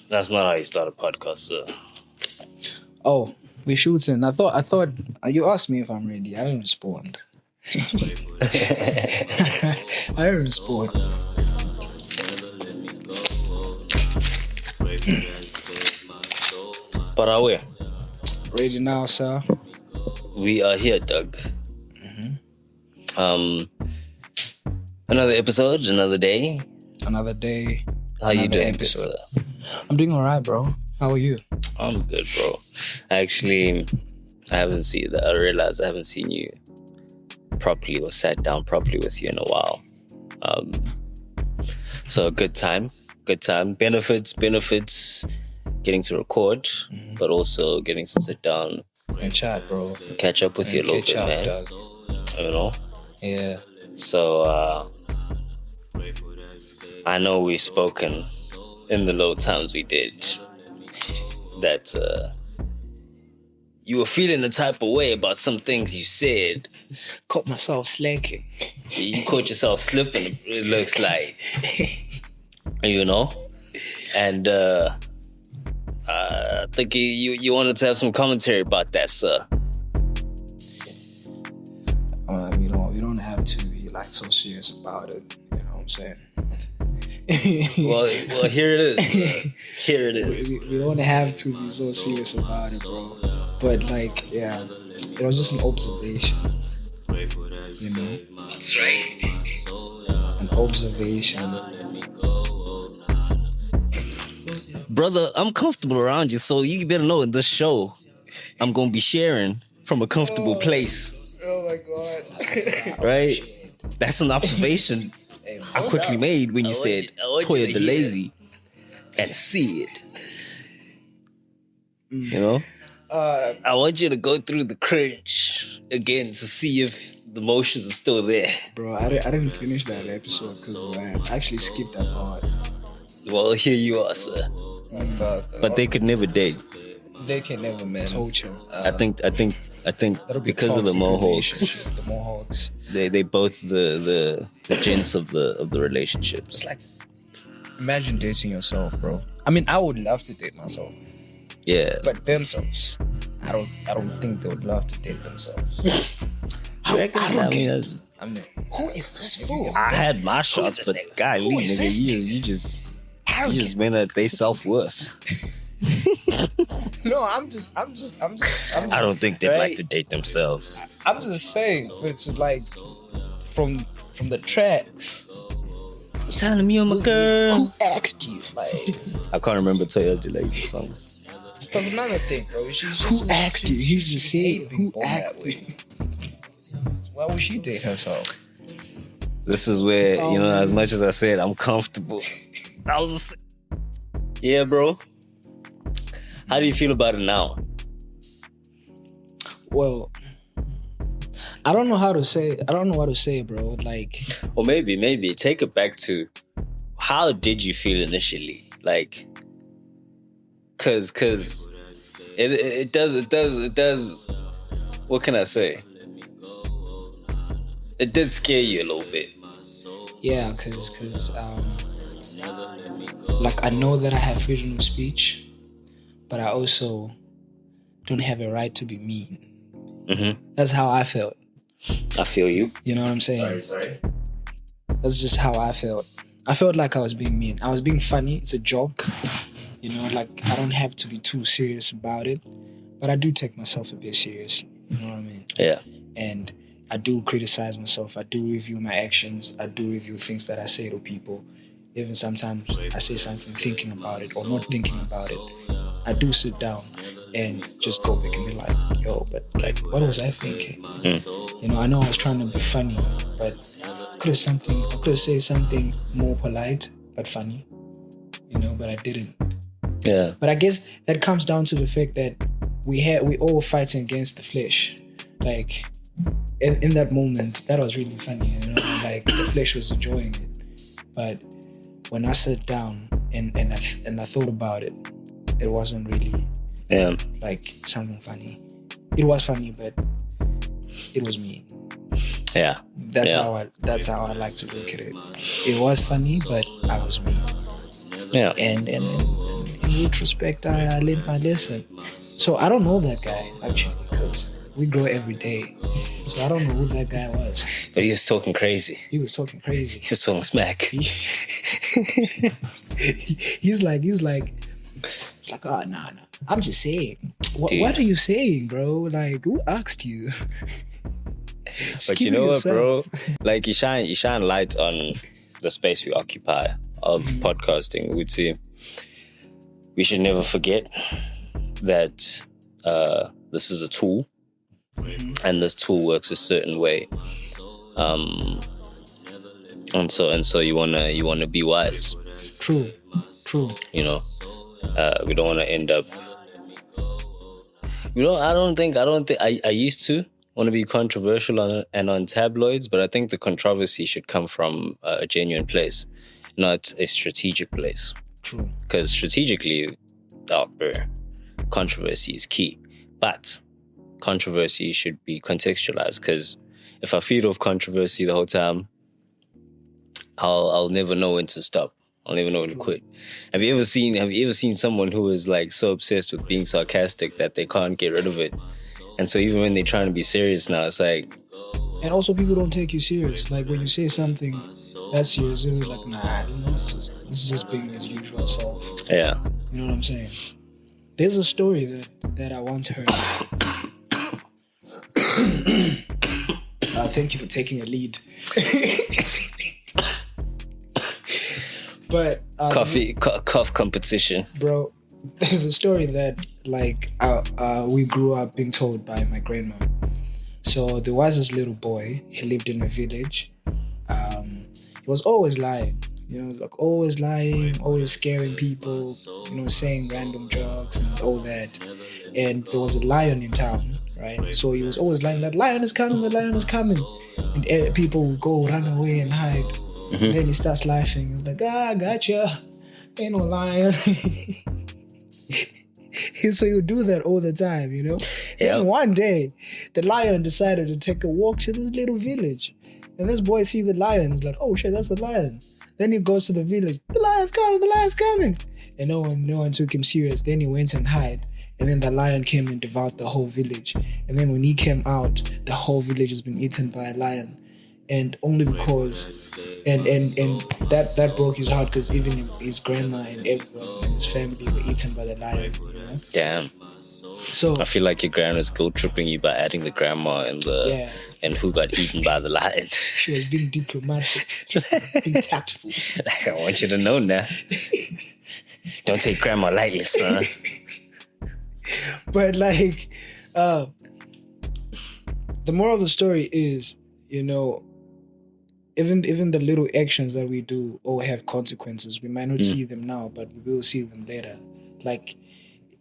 That's not how you start a podcast, sir. Oh, we're shooting. I thought you asked me if I'm ready. I didn't respond. I didn't respond. But are we? Ready now, sir? We are here, Doug. Another episode, another day. Another day. How you doing, episode. sir? I'm doing all right, bro. How are you? I'm good, bro. Actually, I realized I haven't seen you properly or sat down properly with you in a while. So good time. Benefits, getting to record, but also getting to sit down And chat, bro. catch up with you a little bit, man. Dog. You know? Yeah. So, I know we've spoken in the low times we did that you were feeling the type of way about some things you said. Caught myself slacking. You caught yourself slipping, it looks like. You know? And I think you wanted to have some commentary about that, sir. We don't have to be like so serious about it. You know what I'm saying? Well, here it is. Here it is. We don't have to be so serious about it, bro. But like, yeah, it was just an observation. You know? That's right. An observation. Brother, I'm comfortable around you, so you better know in this show, I'm going to be sharing from a comfortable place. Oh my God. Right? That's an observation I quickly made when you said Toya the lazy and see it. You know? I want you to go through the cringe again to see if the emotions are still there. Bro, I didn't finish that episode because I actually skipped that part. Well, here you are, sir. But they could never date. They can never, man. Told you. I think That'll be because of the toxic Mohawks, relationship. The Mohawks. they both the gents of the relationships. It's like, imagine dating yourself, bro. I mean, I would love to date myself, Yeah. but themselves, I don't think they would love to date themselves. I mean, Who is this fool? I had my shots, but golly, nigga, you just went at their self-worth. no, I'm just. I don't think they'd like to date themselves. I'm just saying, it's like from the tracks. Telling me I'm a girl. Who asked you? Like, I can't remember Toya the lazy songs. that's another thing, bro. Who asked you? You just said, who asked you? Why would she date herself? This is where, as much as I said, I'm comfortable. Yeah, bro. How do you feel about it now? Well, I don't know how to say. I don't know what to say, bro. Like, Or maybe take it back to how did you feel initially? Like, cause it does. What can I say? It did scare you a little bit. yeah, cause like I know that I have freedom of speech, but I also don't have a right to be mean. Mm-hmm. That's how I felt. I feel you. You know what I'm saying? Sorry. That's just how I felt. I felt like I was being mean. I was being funny. It's a joke. You know, like I don't have to be too serious about it, but I do take myself a bit serious. You know what I mean? Yeah. And I do criticize myself. I do review my actions. I do review things that I say to people. Even sometimes I say something thinking about it or not thinking about it. I do sit down and just go back and be like, yo, but like, what was I thinking? You know, I know I was trying to be funny, but I could have said something more polite but funny. You know, but I didn't. Yeah. But I guess that comes down to the fact that we all fighting against the flesh. Like in that moment, that was really funny. You know, like the flesh was enjoying it. But when I sat down and I thought about it, it wasn't really like something funny. It was funny, but it was me. Yeah. That's how I like to look at it. It was funny, but I was me. Yeah. And in retrospect, I learned my lesson. So I don't know that guy actually, because we grow every day. So I don't know who that guy was. But he was talking crazy. He was talking crazy. He was talking smack. He's like, oh, nah. I'm just saying. What are you saying, bro? Like, who asked you? But you know what, bro? Like, you shine light on the space we occupy of podcasting. We'd see. We should never forget that this is a tool, and this tool works a certain way. And so you wanna be wise. True. You know, we don't want to end up. I don't think I used to want to be controversial on tabloids, but I think the controversy should come from a genuine place, not a strategic place. True. Because strategically, controversy is key, but controversy should be contextualized. Because if I feed off controversy the whole time, I'll never know when to stop. I'll never know when to quit. Have you ever seen someone who is like so obsessed with being sarcastic that they can't get rid of it? And so even when they're trying to be serious now, it's like... And also people don't take you serious. Like when you say something that's serious, they're like, nah, it's just being his usual self. Yeah. You know what I'm saying? There's a story that I once heard. Thank you for taking a lead. But cough competition, bro. There's a story that like we grew up being told by my grandma. So there was this little boy. He lived in a village. He was always lying. Always lying, always scaring people. Saying random jokes and all that. And there was a lion in town, right? So he was always lying. That lion is coming. The lion is coming. And people would go run away and hide. Mm-hmm. And then he starts laughing. He's like, gotcha. Ain't no lion. So you do that all the time, Yeah. Then one day, the lion decided to take a walk to this little village. And this boy sees the lion. He's like, oh shit, that's the lion. Then he goes to the village. The lion's coming. And no one took him serious. Then he went and hid. And then the lion came and devoured the whole village. And then when he came out, the whole village has been eaten by a lion. And only because, and that broke his heart, because even his grandma and everyone in his family were eaten by the lion. Damn. So I feel like your grandma's guilt tripping you by adding the grandma and who got eaten by the lion. She was being diplomatic, being tactful. Like, I want you to know now. Don't take grandma lightly, son. But like, the moral of the story is, even the little actions that we do all have consequences. We might not see them now, but we will see them later. Like,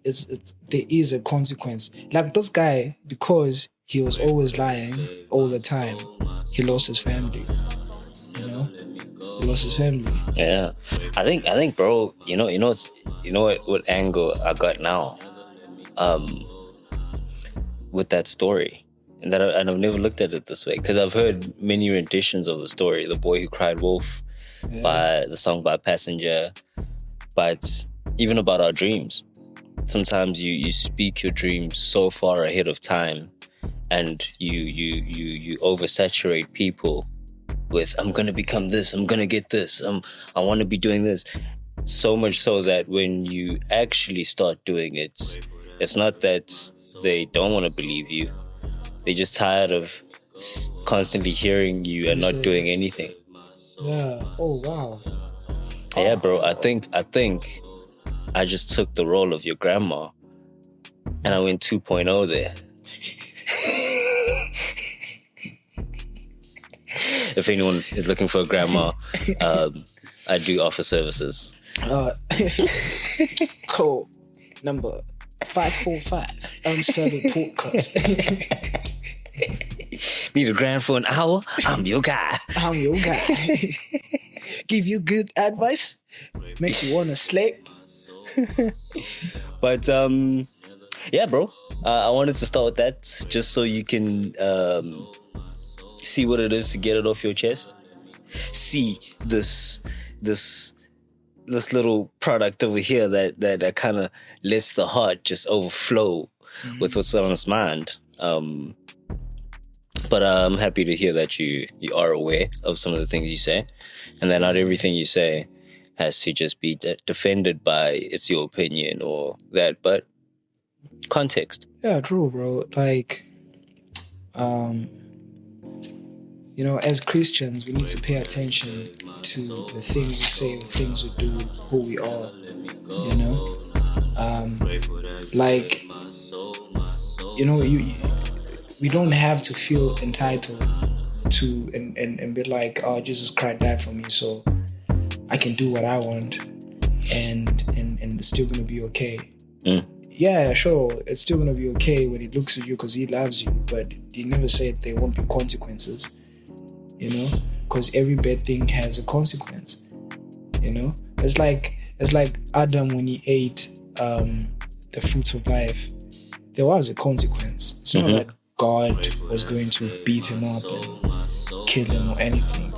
there is a consequence. Like this guy, because he was always lying all the time, he lost his family. He lost his family. Yeah, I think, bro. What angle I got now, with that story. And I've never looked at it this way, because I've heard many renditions of the story. The Boy Who Cried Wolf, by the song by Passenger, but even about our dreams. Sometimes you speak your dreams so far ahead of time, and you oversaturate people with, I'm gonna become this, I'm gonna get this, I want to be doing this. So much so that when you actually start doing it, it's not that they don't want to believe you. They're just tired of constantly hearing you and not doing anything. Yeah. Oh wow. Yeah, bro. I think I just took the role of your grandma, and I went 2.0 there. If anyone is looking for a grandma, I do offer services. Call number 545. I'm selling podcast. Need a grand for an hour? I'm your guy. Give you good advice. Makes you want to sleep. But yeah, bro. I wanted to start with that just so you can see what it is to get it off your chest. See this this little product over here that kind of lets the heart just overflow with what's on its mind. But I'm happy to hear that you are aware of some of the things you say, and that not everything you say has to just be defended by it's your opinion or that, but context. Yeah, true, bro. Like, as Christians, we need to pay attention to the things we say, the things we do, who we are, we don't have to feel entitled to and be like, oh, Jesus Christ died for me, so I can do what I want and it's still going to be okay. Yeah, sure, it's still going to be okay when he looks at you because he loves you, but he never said there won't be consequences, because every bad thing has a consequence, It's like Adam when he ate the fruits of life. There was a consequence. It's not that God was going to beat him up and kill him or anything,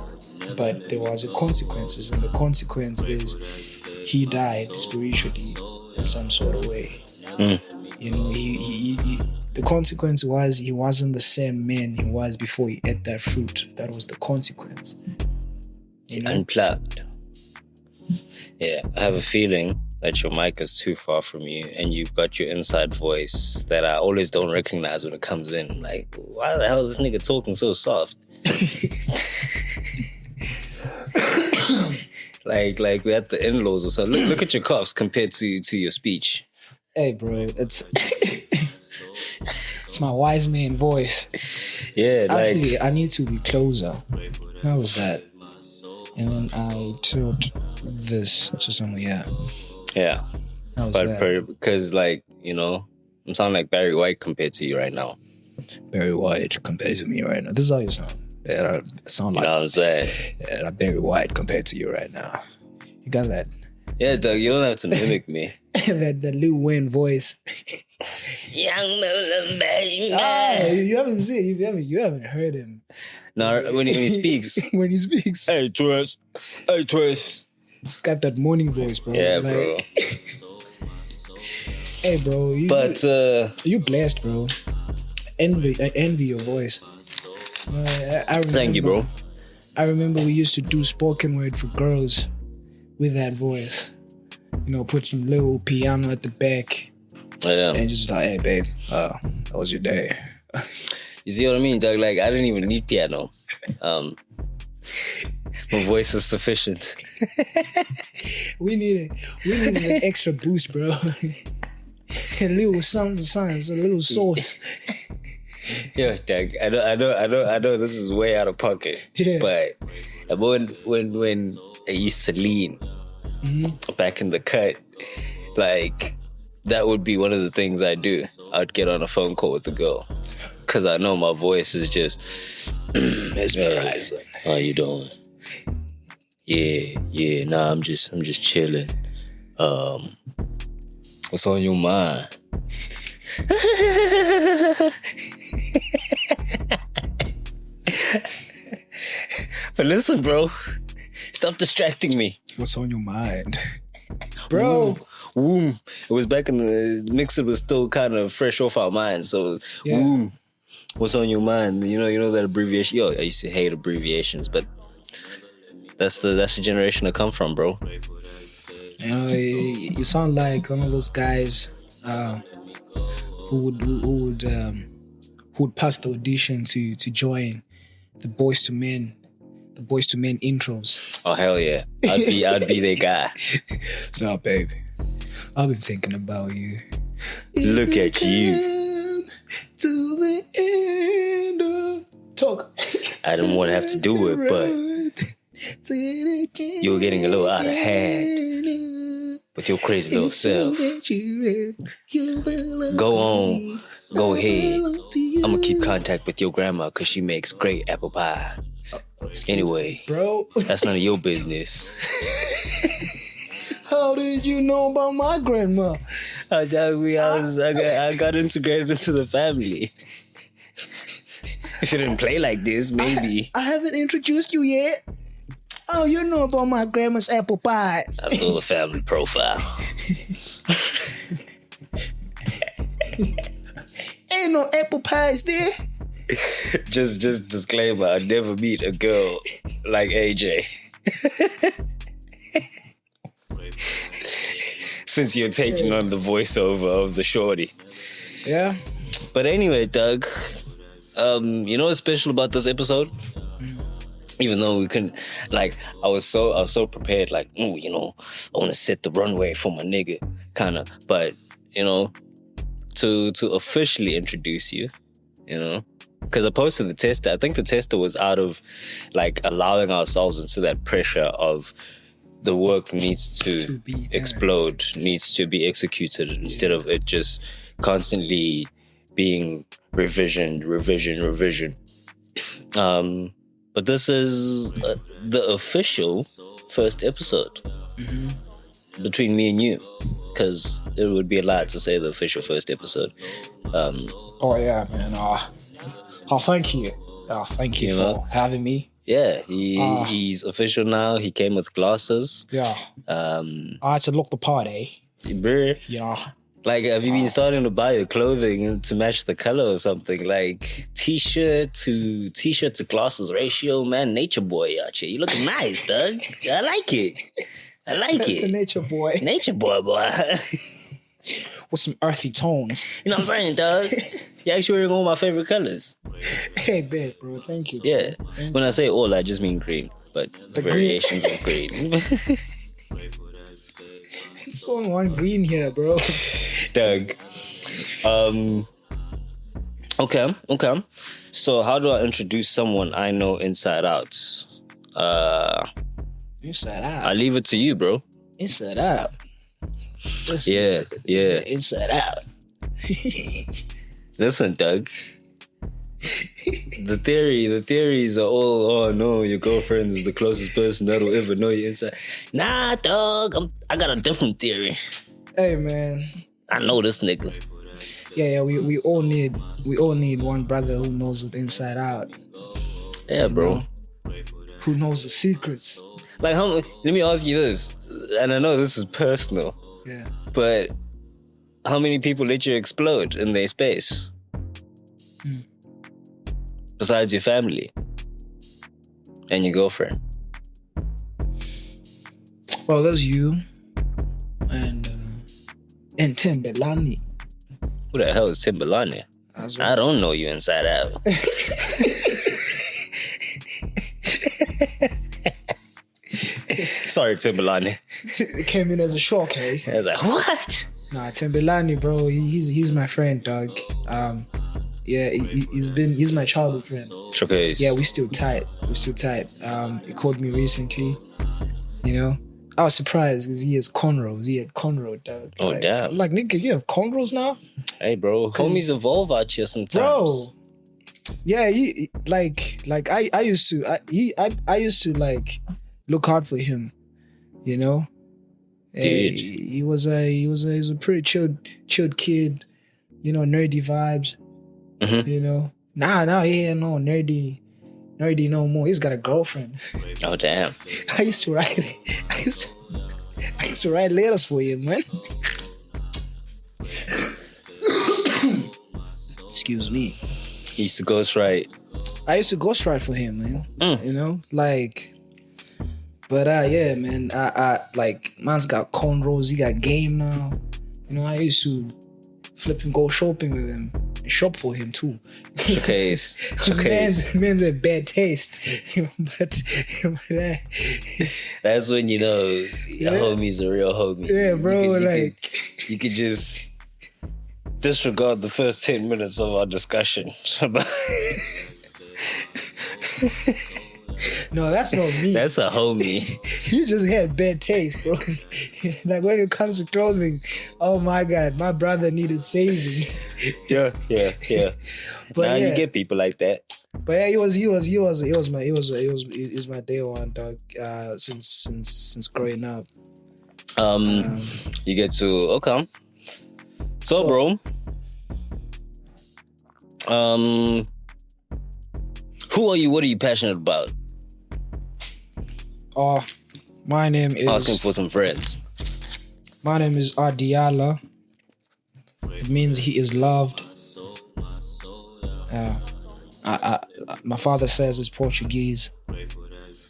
but there was a consequences, and the consequence is he died spiritually in some sort of way. The consequence was he wasn't the same man he was before he ate that fruit. That was the consequence. Unplugged. Yeah, I have a feeling that your mic is too far from you, and you've got your inside voice that I always don't recognize when it comes in. Like, why the hell is this nigga talking so soft? like we're at the in-laws or something. Look at your coughs compared to your speech. Hey, bro, it's my wise man voice. Yeah, actually, I need to be closer. How was that? And then I told this to someone. Yeah. How was that? Because, I'm sounding like Barry White compared to you right now. Barry White compared to me right now. This is how you sound. Yeah, I sound like. You know what I'm saying? Yeah, Barry White compared to you right now. You got that? Yeah, Doug, you don't have to mimic me. that Lil Wayne voice. Young baby. You haven't heard him. No, when he speaks. When he speaks. Hey, Twist. He's got that morning voice, bro. Yeah, bro. Hey, bro. You blessed, bro. I envy your voice. I remember, thank you, bro. I remember we used to do spoken word for girls with that voice. Put some little piano at the back. Yeah. And just like, hey, babe, how was your day? You see what I mean, Doug? Like, I didn't even need piano. My voice is sufficient. we needed an extra boost, bro. A little something, a little sauce. Yeah, Doug. I know. This is way out of pocket. Yeah. But when I used to lean back in the cut, like, that would be one of the things I do. I'd get on a phone call with the girl because I know my voice is just mesmerizing. How you doing? Yeah. Nah, I'm just chilling. What's on your mind? But listen, bro, stop distracting me. What's on your mind, bro? Womb. It was back in the mixer was still kind of fresh off our minds. So yeah. Womb. What's on your mind? You know that abbreviation. Yo, I used to hate abbreviations, but that's the generation I come from, bro. You sound like one of those guys who would pass the audition to join the Boys to Men intros. Oh hell yeah! I'd be the guy. So, baby, I've been thinking about you. Look at you. To the end of talk. I didn't want to have to do it, but you were getting a little out of hand with your crazy little self. Go on. Go ahead. I'm going to keep contact with your grandma because she makes great apple pie. Anyway, bro, that's none of your business. How did you know about my grandma? I got integrated into the family. If you didn't play like this, maybe. I haven't introduced you yet. Oh, you know about my grandma's apple pies. I saw the family profile. Ain't no apple pies there. Just disclaimer, I'd never meet a girl like AJ. Since you're taking on the voiceover of the shorty. Yeah. But anyway, Doug, you know what's special about this episode? Even though we couldn't, like, I was so prepared, like, oh, you know, I want to set the runway for my nigga, kind of. But, you know, to officially introduce you, you know, because I posted the tester. I think the tester was out of, like, allowing ourselves into that pressure of the work needs to be explode, needs to be executed, instead of it just constantly being revision. But this is the official first episode between me and you, because it would be a lie to say the official first episode. Oh yeah, man. Thank you. Thank you for having me. Yeah, he's official now. He came with glasses. Yeah. I had to look the part, eh? Bruh. Yeah. Like, have you been starting to buy your clothing to match the color or something? Like, t-shirt to glasses ratio, man. Nature boy out here. You look nice, Doug. I like it. That's a nature boy. Nature boy. With some earthy tones. You know what I'm saying, Doug? You're actually wearing all my favorite colors. Hey, bet, bro. Thank you. Yeah. When I say all, I just mean green. But the variations of green. It's so one green here, bro. Doug. Okay. So how do I introduce someone I know inside out? Inside out. I leave it to you, bro. Inside out. Yeah. Inside out. Listen, Doug. The theories are all, oh no, your girlfriend is the closest person that'll ever know you inside. Nah, Doug, I got a different theory. Hey, man. I know this nigga. Yeah, we all need one brother who knows it inside out. Yeah, bro. Who knows the secrets. Like, let me ask you this, and I know this is personal. Yeah. But how many people let you explode in their space? Besides your family and your girlfriend. Well, there's you and Tembelani. Who the hell is Timberlane? I don't know you inside out. Sorry, Timberlane. It came in as a shock, hey? I was like, what? Nah, Tembelani, bro. He's my friend, dog. Yeah, he's my childhood friend. Showcase. Yeah, we still tight. He called me recently. You know, I was surprised because he has cornrows. He had cornrow, dog. Oh, damn. I'm like, nigga, you have cornrows now? Hey, bro. Homies evolve out here sometimes. Bro. Yeah, I used to like look out for him. You know, dude. He was a pretty chilled kid. You know, nerdy vibes. Mm-hmm. You know, now he ain't no nerdy no more. He's got a girlfriend. Oh damn! I used to write letters for him, man. Excuse me. He used to ghostwrite. I used to ghostwrite for him, man. You know, like. But yeah, man. I like man's got cornrows. He got game now. You know, I used to flip and go shopping with him. Shop for him too. Showcase. Man's a bad taste. but that's when you know your homie's a real homie. Yeah, bro. You could just disregard the first 10 minutes of our discussion. No, that's not me. That's a homie. You just had bad taste, bro. Like when it comes to clothing, oh my God, my brother needed saving. Yeah. But now you get people like that. But yeah, he was my day one, dog. Since growing up. You get to okay. So bro. Who are you? What are you passionate about? My name Asking is for some friends. Adiala. It means he is loved. My father says it's Portuguese.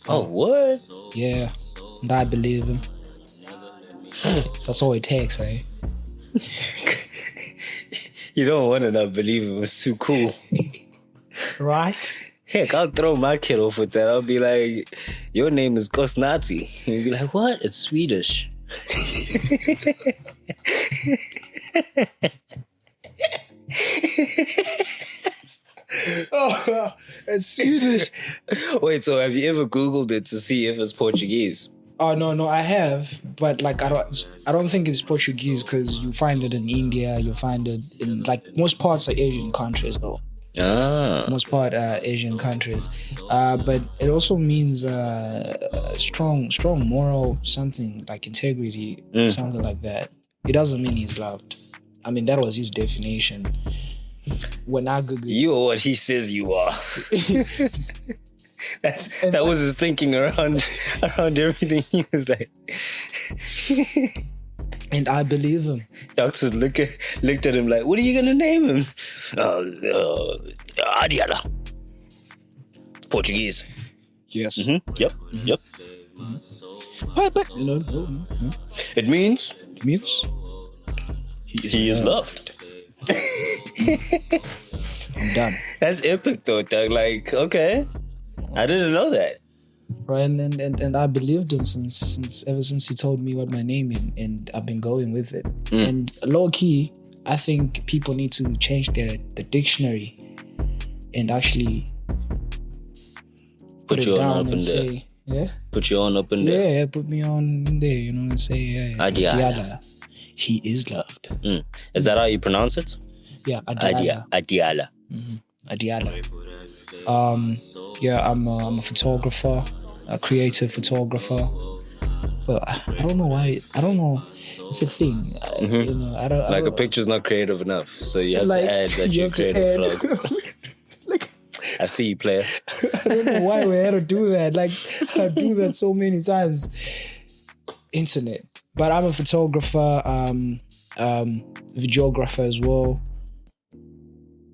Oh, what? Yeah, and I believe him. That's all it takes, eh? You don't want to not believe it was too cool. Right? Heck, I'll throw my kid off with that. I'll be like, your name is Kosnati. And you'll be like, what? It's Swedish. Oh, it's Swedish. Wait, so have you ever Googled it to see if it's Portuguese? Oh no, I have, but like I don't think it's Portuguese because you find it in India, you find it in like most parts of Asian countries though. Most part Asian countries, but it also means strong moral something like integrity, something like that. It doesn't mean he's loved. I mean that was his definition. When I Googled, you are what he says you are. That was his thinking around everything. He was like, and I believe him. Doctors looked at him like, what are you gonna name him? Adiala. Portuguese. Yes. Mm-hmm. Yep. Mm-hmm. Yep. Mm-hmm. But no. It means he is loved. I'm done. That's epic though, Doug. Like, okay. I didn't know that. Right, and I believed him ever since he told me what my name is, and I've been going with it. And low key, I think people need to change the dictionary and actually put it down and say, put you on up in there. Yeah, put me on there, you know, and say, Adiala. He is loved. Is that how you pronounce it? Yeah, Adiala. Adiala. Mm-hmm. Adiala. I'm a photographer, a creative photographer. But I don't know why. I don't know. It's a thing. You know, I don't. A picture's not creative enough, so you have to add that you're creative. I see you, player. I don't know why we had to do that. Like I do that so many times. Internet. But I'm a photographer, videographer as well.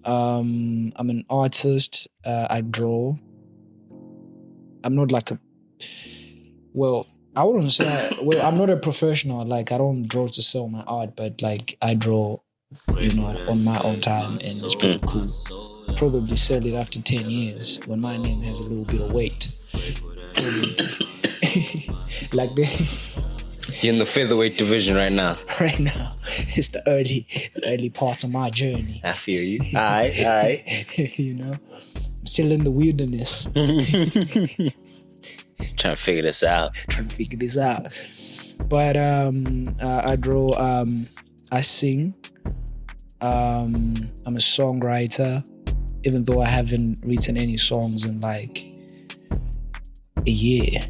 I'm an artist. I draw. I'm not like I wouldn't say. I'm not a professional. Like I don't draw to sell my art, but like I draw, you know, on my own time, and it's pretty cool. Probably sell it after 10 years when my name has a little bit of weight. Like you're in the featherweight division right now. Right now, it's the early parts of my journey. I feel you. Aye. You know, I'm still in the wilderness. Trying to figure this out. But I draw. I sing. I'm a songwriter, even though I haven't written any songs in like a year.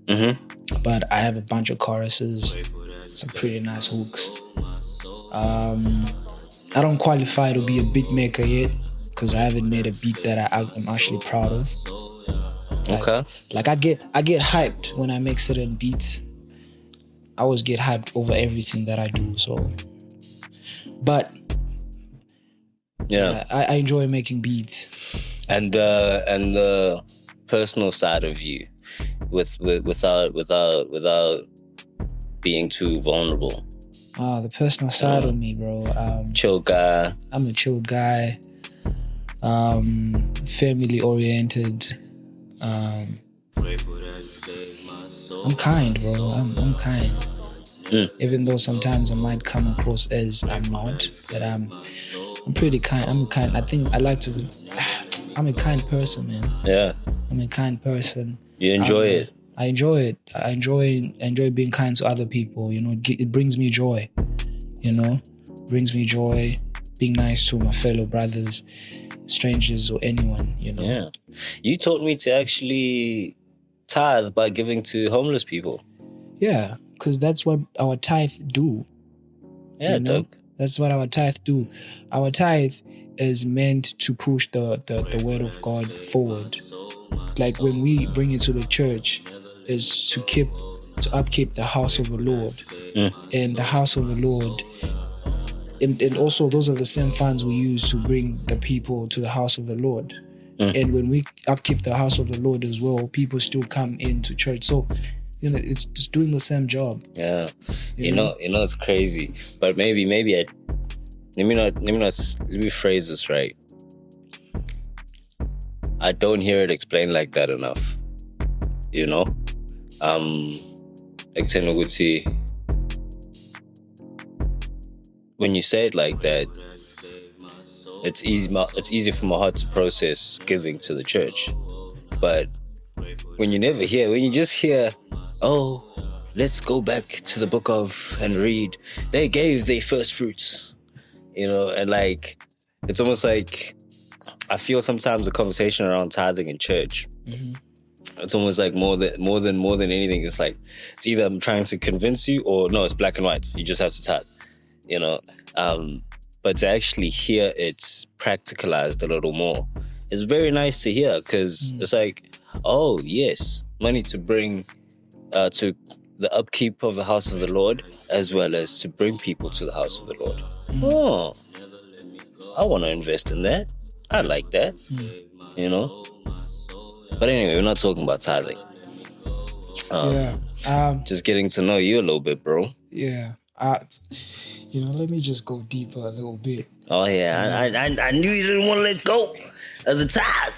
Mm-hmm. But I have a bunch of choruses, some pretty nice hooks. I don't qualify to be a beat maker yet because I haven't made a beat that I'm actually proud of. Okay. Like I get hyped when I make certain beats. I always get hyped over everything that I do. So, but yeah, I enjoy making beats. And the personal side of you. Without being too vulnerable. The personal side of me, bro. Chill guy. I'm a chill guy. Family oriented. I'm kind, bro. I'm kind. Even though sometimes I might come across as I'm not, but I'm pretty kind. I'm a kind person, man. Yeah. I'm a kind person. You enjoy it. I enjoy it. I enjoy being kind to other people. You know, it brings me joy. You know, brings me joy. Being nice to my fellow brothers, strangers, or anyone. You know. Yeah. You taught me to actually tithe by giving to homeless people. Yeah, because that's what our tithe do. Yeah, you know? Doug. That's what our tithe do. Our tithe is meant to push the word of God forward. Like when we bring it to the church, is to upkeep the house of the Lord. And the house of the Lord, and also those are the same funds we use to bring the people to the house of the Lord. And when we upkeep the house of the Lord as well, people still come into church. So, it's just doing the same job. Yeah, you know, it's crazy. But maybe let me phrase this right. I don't hear it explained like that enough. When you say it like that, it's easy for my heart to process giving to the church. But when you just hear, oh, let's go back to the book of and read, they gave their first fruits, and like, it's almost like, I feel sometimes the conversation around tithing in church, it's almost like more than anything, it's like, it's either I'm trying to convince you, or no, it's black and white. You just have to tithe, but to actually hear it's practicalized a little more, it's very nice to hear, because it's like, oh yes, money to bring to the upkeep of the house of the Lord, as well as to bring people to the house of the Lord. Oh, I want to invest in that. I like that, But anyway, we're not talking about tithing. Just getting to know you a little bit, bro. Yeah. Let me just go deeper a little bit. Oh yeah, I knew you didn't want to let go of the tithe.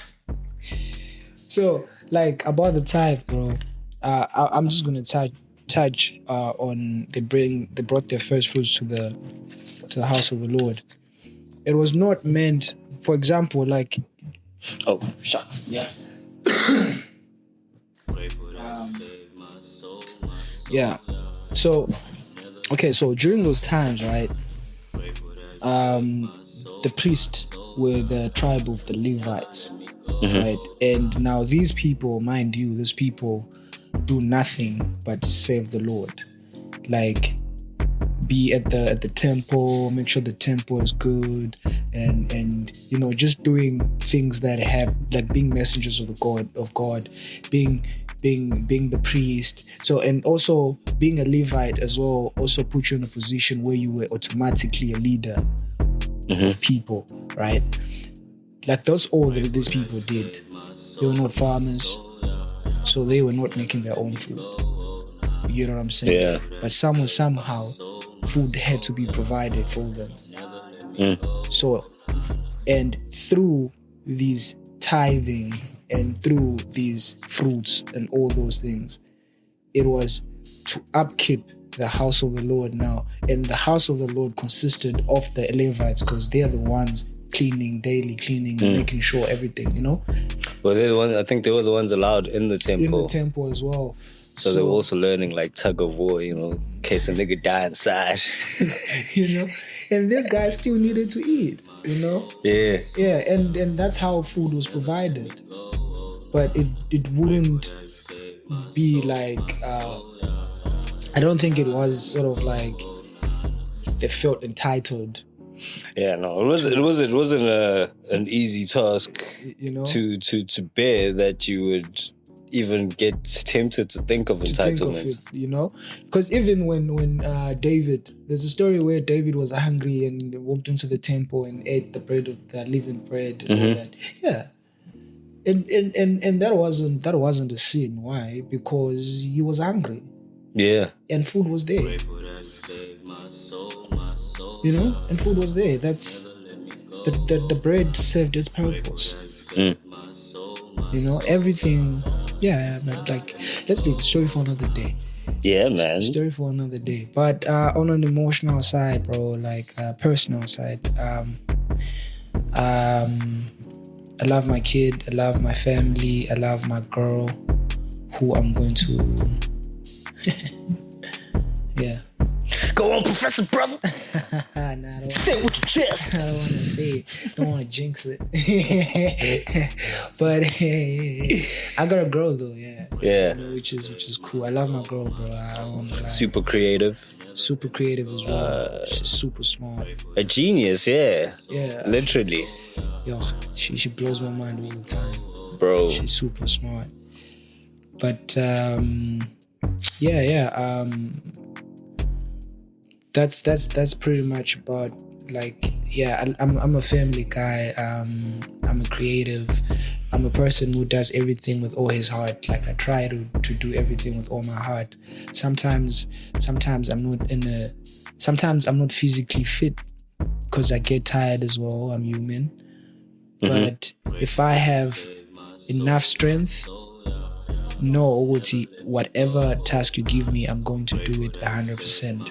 So, like, about the tithe, bro. I'm just gonna touch on they brought their first fruits to the house of the Lord. It was not meant, for example, like. Oh, shucks. Yeah. Yeah. So during those times, right, the priests were the tribe of the Levites, right? And now these people, mind you, do nothing but serve the Lord. Like, be at the temple, make sure the temple is good, and just doing things that have, like, being messengers of God, being the priest. So, and also being a Levite as well also put you in a position where you were automatically a leader of people, right? Like, that's all that these people did. They were not farmers, so they were not making their own food. You know what I'm saying? Yeah. But somehow food had to be provided for them. So, and through these tithing and through these fruits and all those things, it was to upkeep the house of the Lord now. And the house of the Lord consisted of the Levites, because they are the ones daily cleaning, and making sure everything, Well, they're the ones, I think they were the ones allowed in the temple. In the temple as well. So they were also learning, like, tug of war, in case a nigga die inside. And this guy still needed to eat, Yeah. Yeah, and that's how food was provided. But it wouldn't be like, I don't think it was sort of like they felt entitled. Yeah, no, it wasn't an easy task, to bear, that you would even get tempted to think of entitlement. Because even when David, there's a story where David was hungry and walked into the temple and ate the bread of that living bread and all that. Yeah. And that wasn't a sin. Why? Because he was hungry. Yeah. And food was there. And food was there. That's the bread served its purpose. Everything. Yeah, but, like, let's leave the story for another day. Yeah, man. Story for another day. But on an emotional side, bro, like, personal side, I love my kid, I love my family, I love my girl, who I'm going to yeah. Go on, Professor, brother. Say it with your chest. I don't want to say it. Don't want to jinx it. But I got a girl though, yeah. Yeah. Which is cool. I love my girl, bro. I don't want to lie. Super creative as well. She's super smart. A genius, yeah. Yeah. Literally. Yo, she blows my mind all the time. Bro. She's super smart. But that's pretty much about, like, I'm a family guy. I'm a creative. I'm a person who does everything with all his heart. Like, I try to do everything with all my heart. Sometimes I'm not physically fit because I get tired as well. I'm human. But if I have enough strength, whatever task you give me, I'm going to do it 100%.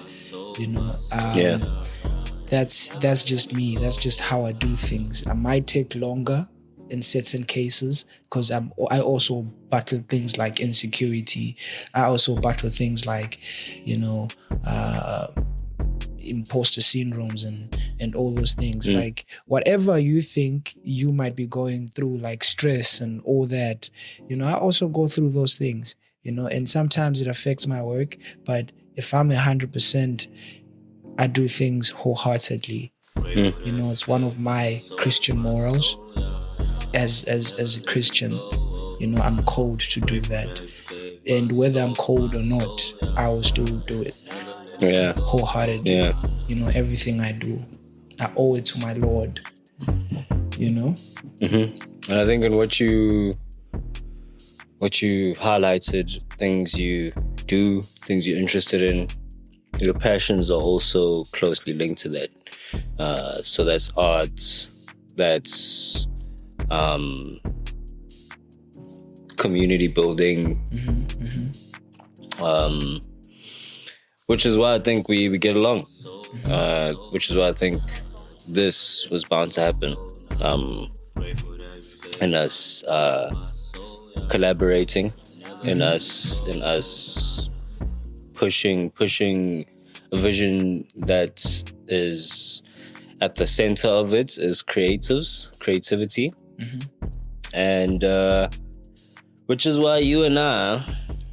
That's just me. That's just how I do things. I might take longer in certain cases because I also battle things like insecurity. I also battle things like, imposter syndromes and all those things. Like, whatever you think you might be going through, like stress and all that, I also go through those things, and sometimes it affects my work. But if I'm 100%, I do things wholeheartedly. It's one of my Christian morals. As a Christian, I'm called to do that, and whether I'm called or not, I will still do it. Wholeheartedly. Everything I do, I owe it to my Lord. And I think in what you highlighted, things you do, things you're interested in, your passions are also closely linked to that. So that's arts, that's community building, which is why I think we get along, which is why I think this was bound to happen, in us collaborating, in us pushing a vision that is at the center of it is creativity. And which is why you and I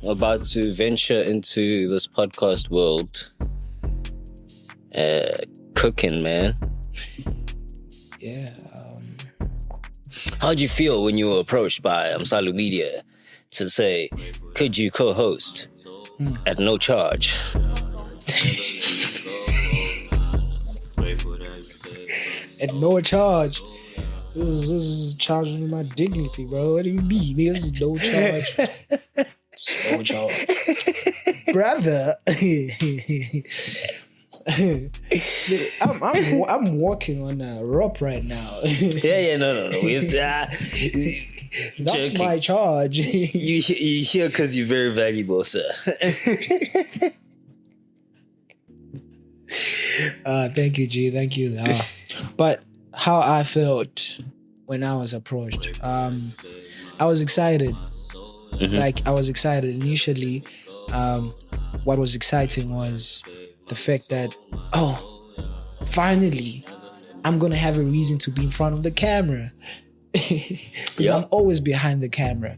are about to venture into this podcast world, cooking, man. How'd you feel when you were approached by Amsalu Media to say, could you co-host at no charge? At no charge. This is charging my dignity, bro. What do you mean? This is no charge. No charge. Brother. I'm walking on a rope right now. No. That's joking. my charge. You here because you're very valuable, sir. Thank you, G. Thank you. But how I felt when I was approached, I was excited. Like, I was excited initially. What was exciting was the fact that, finally, I'm gonna have a reason to be in front of the camera. Because I'm always behind the camera,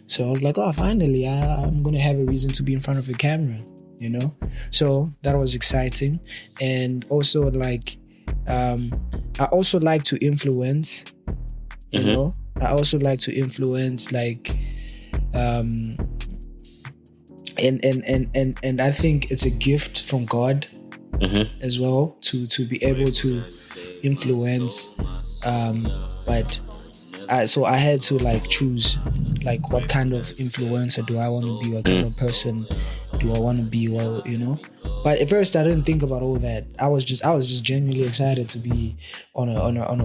So I was like, finally, I'm gonna have a reason to be in front of the camera, So that was exciting. And also, like, I also like to influence, I also like to influence, like, and I think it's a gift from God as well to be able to influence. But so I had to, like, choose, like, what kind of influencer do I want to be? What kind of person do I want to be? Well, But at first, I didn't think about all that. I was just genuinely excited to be on a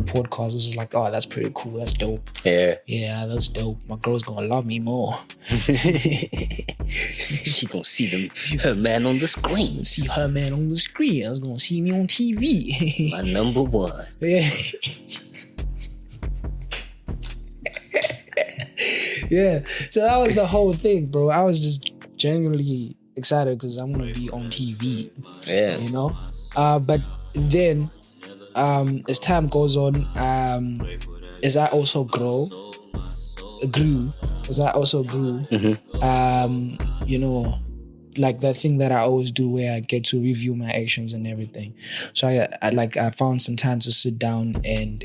podcast. It was like, that's pretty cool. That's dope. Yeah, that's dope. My girl's gonna love me more. She gonna see her man on the screen. See her man on the screen. I was gonna see me on TV. My number one. Yeah. Yeah. So that was the whole thing, bro. I was just genuinely excited because I'm gonna be on TV. But then as time goes on, as I also grew, like that thing that I always do where I get to review my actions and everything. So I found some time to sit down and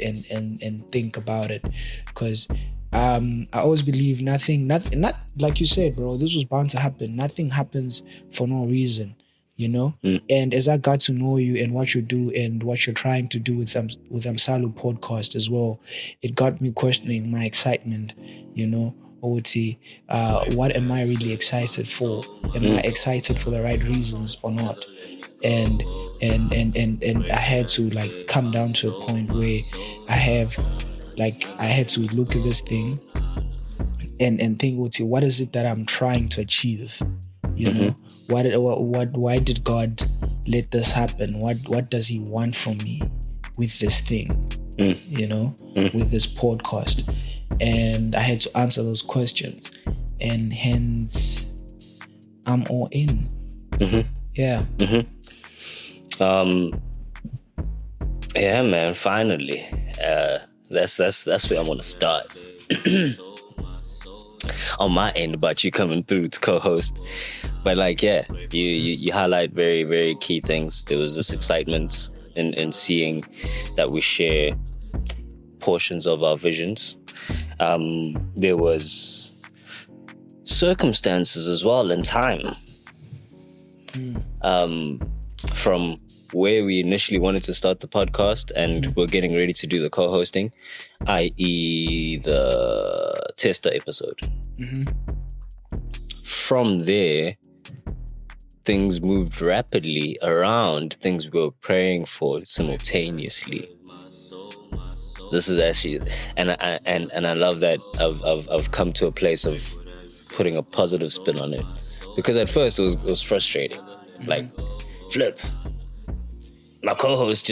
think about it, because I always believe nothing, not like you said, bro, this was bound to happen. Nothing happens for no reason, you know? And as I got to know you and what you do and what you're trying to do with Amsalu podcast as well, it got me questioning my excitement, you know? OT, what am I really excited for? Am I excited for the right reasons or not? And I had to like come down to a point where I had to look at this thing and think, OT, what is it that I'm trying to achieve? You know, why did God let this happen? What does He want from me with this thing? You know, with this podcast. And I had to answer those questions, and hence I'm all in. Yeah. Yeah, man. Finally, that's where I want to start. On my end, about you coming through to co-host, but like, yeah, you highlight very, very key things. There was this excitement in seeing that we share portions of our visions. There was circumstances as well and time. From where we initially wanted to start the podcast and we're getting ready to do the co-hosting, i.e. the tester episode. From there, things moved rapidly around things we were praying for simultaneously. This is actually, and I love that I've come to a place of putting a positive spin on it, because at first it was frustrating. Like, flip, my co-host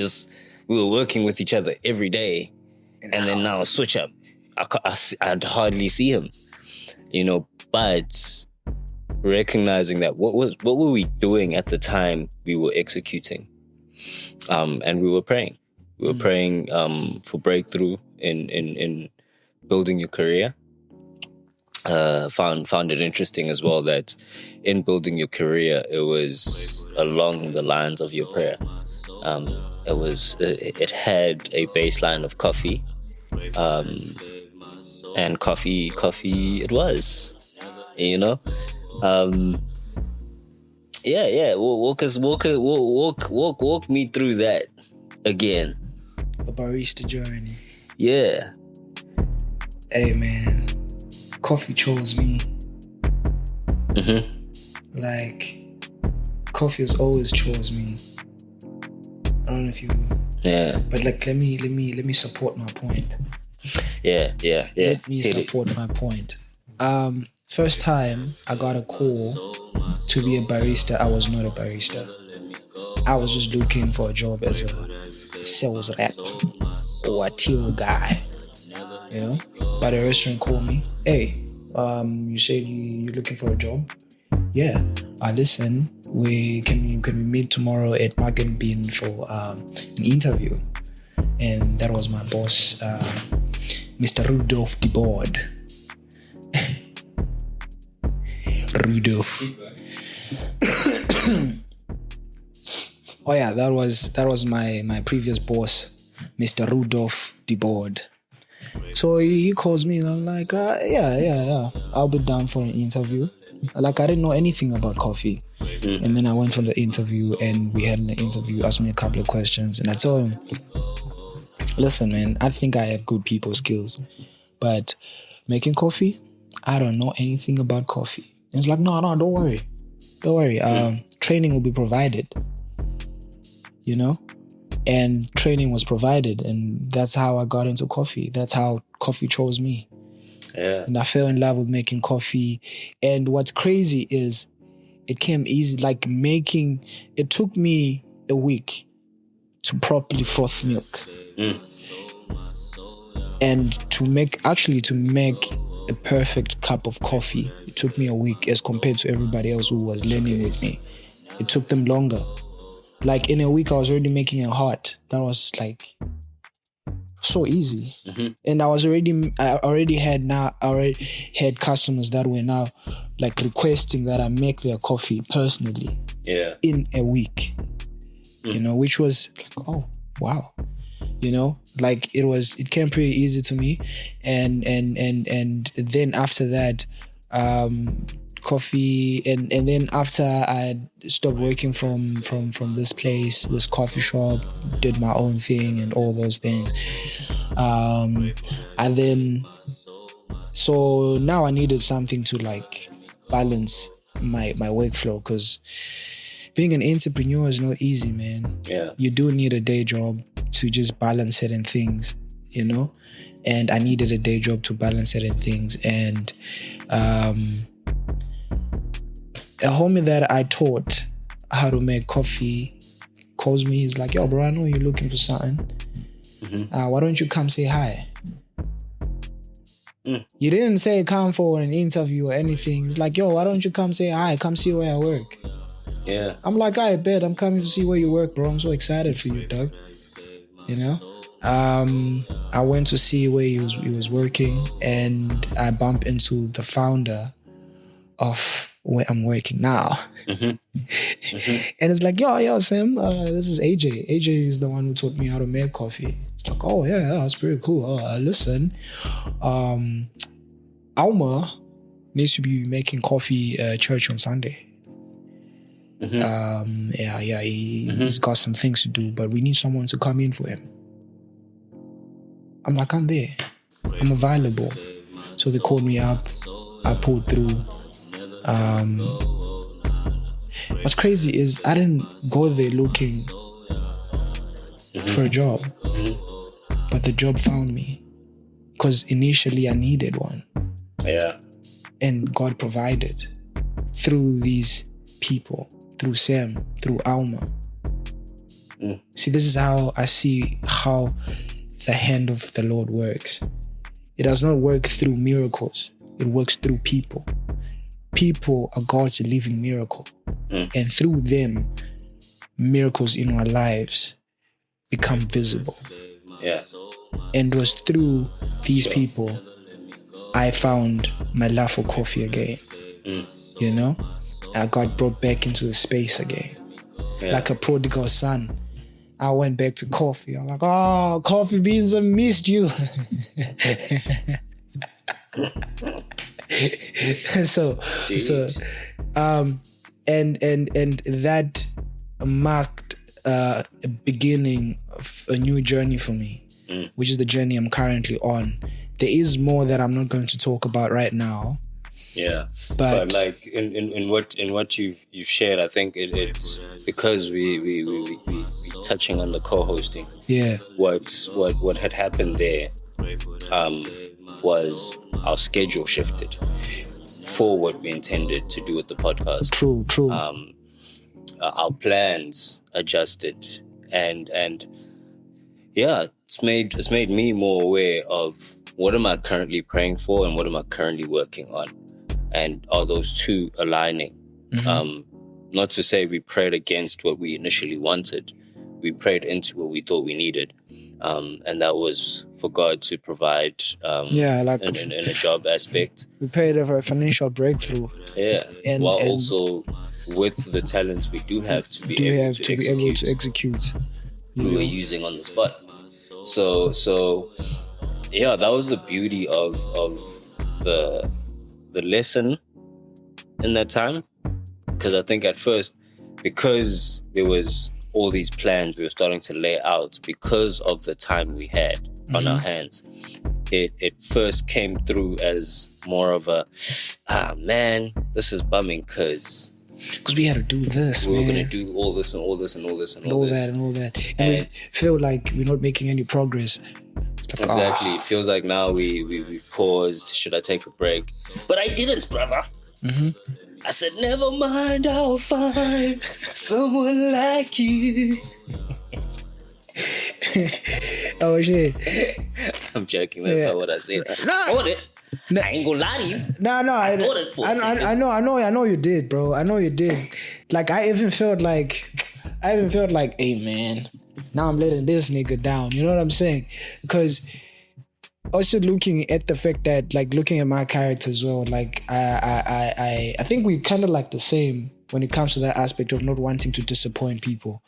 we were working with each other every day, and then now switch up. I'd hardly see him, you know. But recognizing that what were we doing at the time we were executing, and we were praying. We were praying for breakthrough in building your career. Found it interesting as well that in building your career, it was along the lines of your prayer. It had a baseline of coffee, and coffee it was, you know. Walk me through that again. The barista journey. Yeah. Hey man, coffee chose me. Like, coffee has always chose me. I don't know if you. Yeah. But like, let me support my point. Yeah. Let me support my point. First time I got a call to be a barista, I was not a barista. I was just looking for a job as a sales rep or a till guy, you know. But a restaurant called me. Hey, you said you're looking for a job? Yeah. Listen, can we meet tomorrow at Market Bean for an interview? And that was my boss, Mr. Rudolph de Board. Rudolph. Oh yeah, that was my previous boss, Mr. Rudolph de Board. So he calls me and I'm like, yeah, I'll be down for an interview. Like, I didn't know anything about coffee. And then I went for the interview, and we had an interview, asked me a couple of questions, and I told him, listen, man, I think I have good people skills, but making coffee, I don't know anything about coffee. And he's like, no, don't worry. Training will be provided, you know? And training was provided, and that's how I got into coffee. That's how coffee chose me. Yeah. And I fell in love with making coffee. And what's crazy is it came easy. Like, it took me a week to properly froth milk. And to make a perfect cup of coffee, it took me a week as compared to everybody else who was learning with me. It took them longer. Like, in a week, I was already making it hot. That was like so easy. And I already had customers that were now like requesting that I make their coffee personally. Yeah. In a week. You know, which was like, oh wow. you know, like it came pretty easy to me, and then after that, coffee, and then after I stopped working from this place, this coffee shop, did my own thing and all those things, and then so now I needed something to like balance my workflow, because being an entrepreneur is not easy, man. Yeah. You do need a day job to just balance certain things, you know? And I needed a day job to balance certain things. And a homie that I taught how to make coffee calls me. He's like, yo, bro, I know you're looking for something. Why don't you come say hi? You didn't say come for an interview or anything. It's like, yo, why don't you come say hi? Come see where I work. Yeah. I'm like, I bet I'm coming to see where you work, bro. I'm so excited for you, dog. You know? I went to see where he was working, and I bumped into the founder of where I'm working now. And it's like, yo, Sam, this is AJ. AJ is the one who taught me how to make coffee. It's like, oh, yeah, that's pretty cool. Listen, Alma needs to be making coffee church on Sunday. He's got some things to do, but we need someone to come in for him. I'm like, I'm there. I'm available. So they called me up. I pulled through. What's crazy is I didn't go there looking for a job, but the job found me, because initially I needed one. Yeah. And God provided through these people, through Sam, through Alma. See, this is how I see how the hand of the Lord works. It does not work through miracles. It works through people. People are God's living miracle. And through them, miracles in our lives become visible. Yeah. And it was through these people I found my love for coffee again. You know? I got brought back into the space again. Yeah. Like a prodigal son. I went back to coffee. I'm like, oh, coffee beans, I missed you. And that marked a beginning of a new journey for me, which is the journey I'm currently on. There is more that I'm not going to talk about right now. Yeah, but like in what you've shared, I think it's because we touching on the co-hosting. Yeah. What had happened there was our schedule shifted for what we intended to do with the podcast. True. Our plans adjusted, and yeah, it's made me more aware of what am I currently praying for and what am I currently working on. And are those two aligning? Not to say we prayed against what we initially wanted. We prayed into what we thought we needed. And that was for God to provide in a job aspect. We prayed for a financial breakthrough. Yeah. And also with the talents we do have to be able to execute. We were using on the spot. So yeah, that was the beauty of the lesson in that time, because I think at first, because there was all these plans we were starting to lay out because of the time we had on our hands, it first came through as more of a man, this is bumming because we had to do this, we were going to do all this and all this and all this and all this. All that. And we feel like we're not making any progress. Like, exactly. It feels like now we paused. Should I take a break? But I didn't, brother. I said, never mind, I'll find someone like you. Oh, shit. I'm joking. That's not what I said. I thought it. I ain't gonna lie to you. I thought it for a second. I know you did, bro. I know you did. Like, I even felt like, hey, man, now I'm letting this nigga down. You know what I'm saying? Because also looking at the fact that, like, looking at my character as well, like, I think we kind of like the same when it comes to that aspect of not wanting to disappoint people,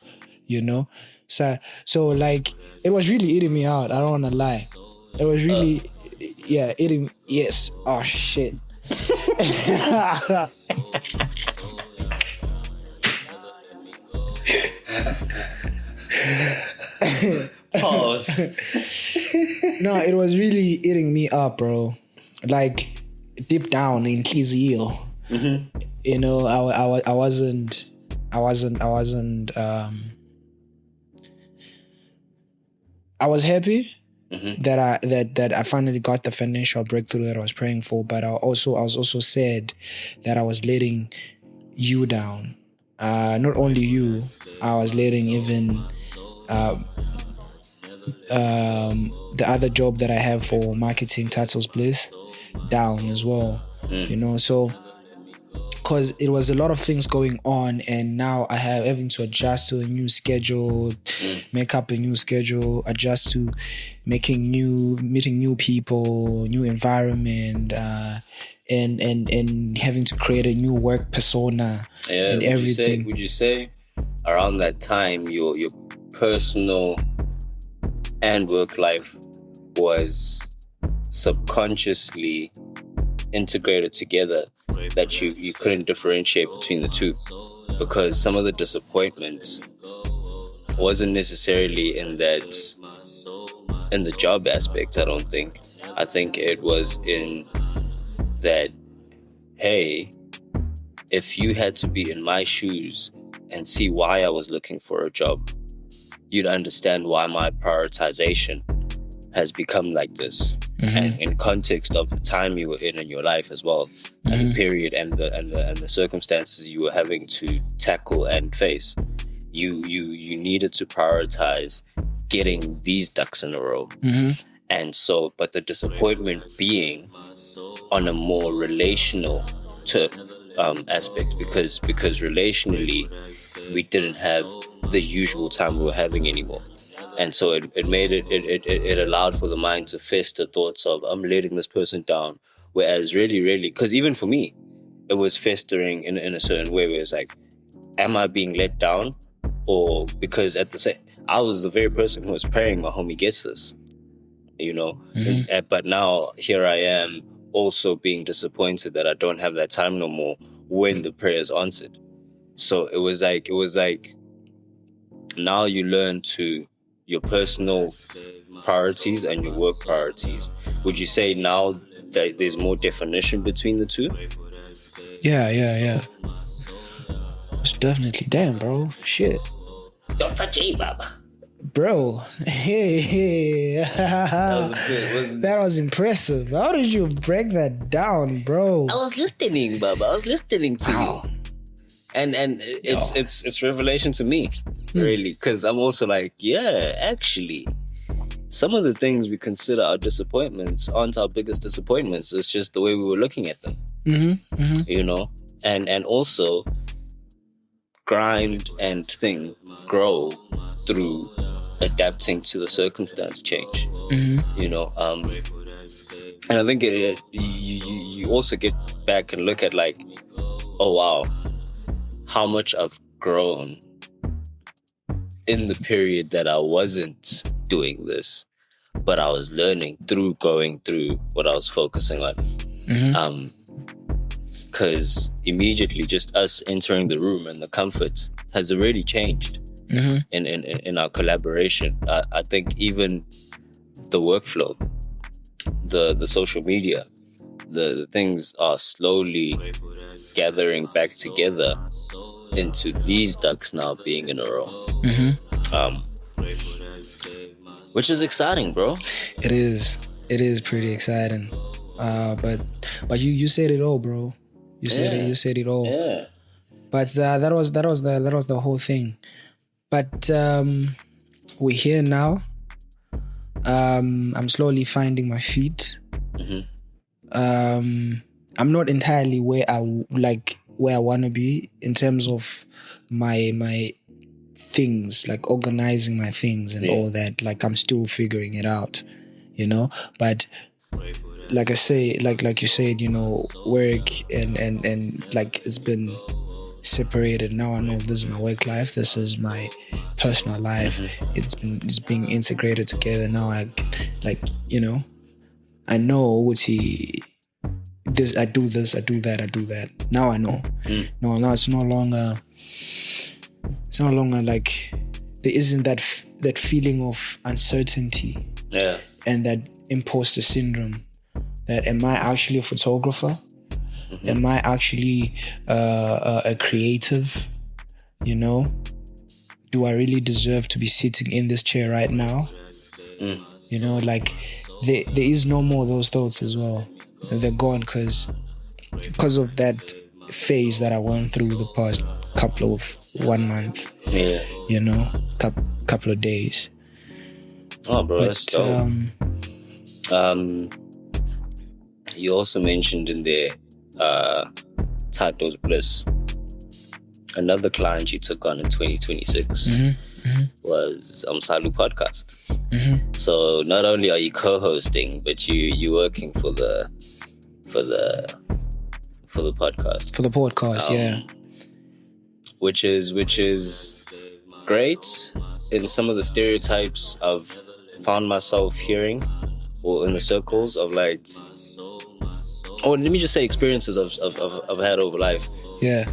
you know? So like it was really eating me out. I don't want to lie. It was really, eating. Yes. Oh shit. Pause. No, it was really eating me up, bro. Like deep down in Kizio. You know, I wasn't I was happy that I finally got the financial breakthrough that I was praying for, but I was also sad that I was letting you down. Not only you, I was letting even the other job that I have for marketing, Titles Bliss, down as well. You know, so because it was a lot of things going on, and now I have having to adjust to a new schedule, make up a new schedule, adjust to meeting new people, new environment, and having to create a new work persona and everything. Would you say around that time your personal and work life was subconsciously integrated together, that you couldn't differentiate between the two? Because some of the disappointments wasn't necessarily in the job aspect. I don't think. I think it was in that, hey, if you had to be in my shoes and see why I was looking for a job, you'd understand why my prioritization has become like this. And in context of the time you were in your life as well, and the period and the circumstances you were having to tackle and face, you needed to prioritize getting these ducks in a row. And so, but the disappointment being on a more relational aspect, because relationally we didn't have the usual time we were having anymore. And so it made it allowed for the mind to fester thoughts of, I'm letting this person down. Whereas really, because even for me, it was festering in a certain way where it's like, am I being let down? Or because at the same, I was the very person who was praying my homie gets this, you know? But now here I am also being disappointed that I don't have that time no more when the prayer is answered. So it was like now you learn to your personal priorities and your work priorities. Would you say now that there's more definition between the two? Yeah. Most definitely. Damn, bro. Shit. Don't touch it, Baba. Bro. Hey. That was a bit, wasn't it? That was impressive. How did you break that down, bro? I was listening, Baba. I was listening to you. And it's revelation to me, really, because I'm also like, yeah, actually, some of the things we consider our disappointments aren't our biggest disappointments. It's just the way we were looking at them, you know, and also grind and grow through adapting to the circumstance change, you know. And I think you also get back and look at like, oh wow, how much I've grown in the period that I wasn't doing this, but I was learning through going through what I was focusing on. Because immediately just us entering the room and the comfort has already changed in our collaboration. I think even the workflow, the social media, the things are slowly gathering back together into these ducks now being in a row. Which is exciting, bro. It is pretty exciting. But you said it all, bro. You said it all. Yeah. But that was the whole thing. But we're here now. I'm slowly finding my feet. I'm not entirely where I want to be in terms of my things, like organizing my things and all that. Like I'm still figuring it out, you know. But like I say, like you said, you know, work and like it's been separated. Now I know this is my work life, this is my personal life. It's being integrated together. Now I know what this, I do this, I do that. Now I know. No, it's no longer like there isn't that feeling of uncertainty. Yeah. And that imposter syndrome. That am I actually a photographer? Am I actually a creative? You know? Do I really deserve to be sitting in this chair right now? You know, like there is no more those thoughts as well. They're gone because of that phase that I went through the past couple of 1 month. Yeah. You know, couple of days. Oh, bro, that's dope. You also mentioned in there, Tato's Bliss. Another client you took on in 2026 was Salu Podcast. So not only are you co-hosting, but you working for the podcast. For the podcast, yeah. Which is great. In some of the stereotypes I've found myself hearing, or in the circles of like, or let me just say experiences I've had over life. Yeah.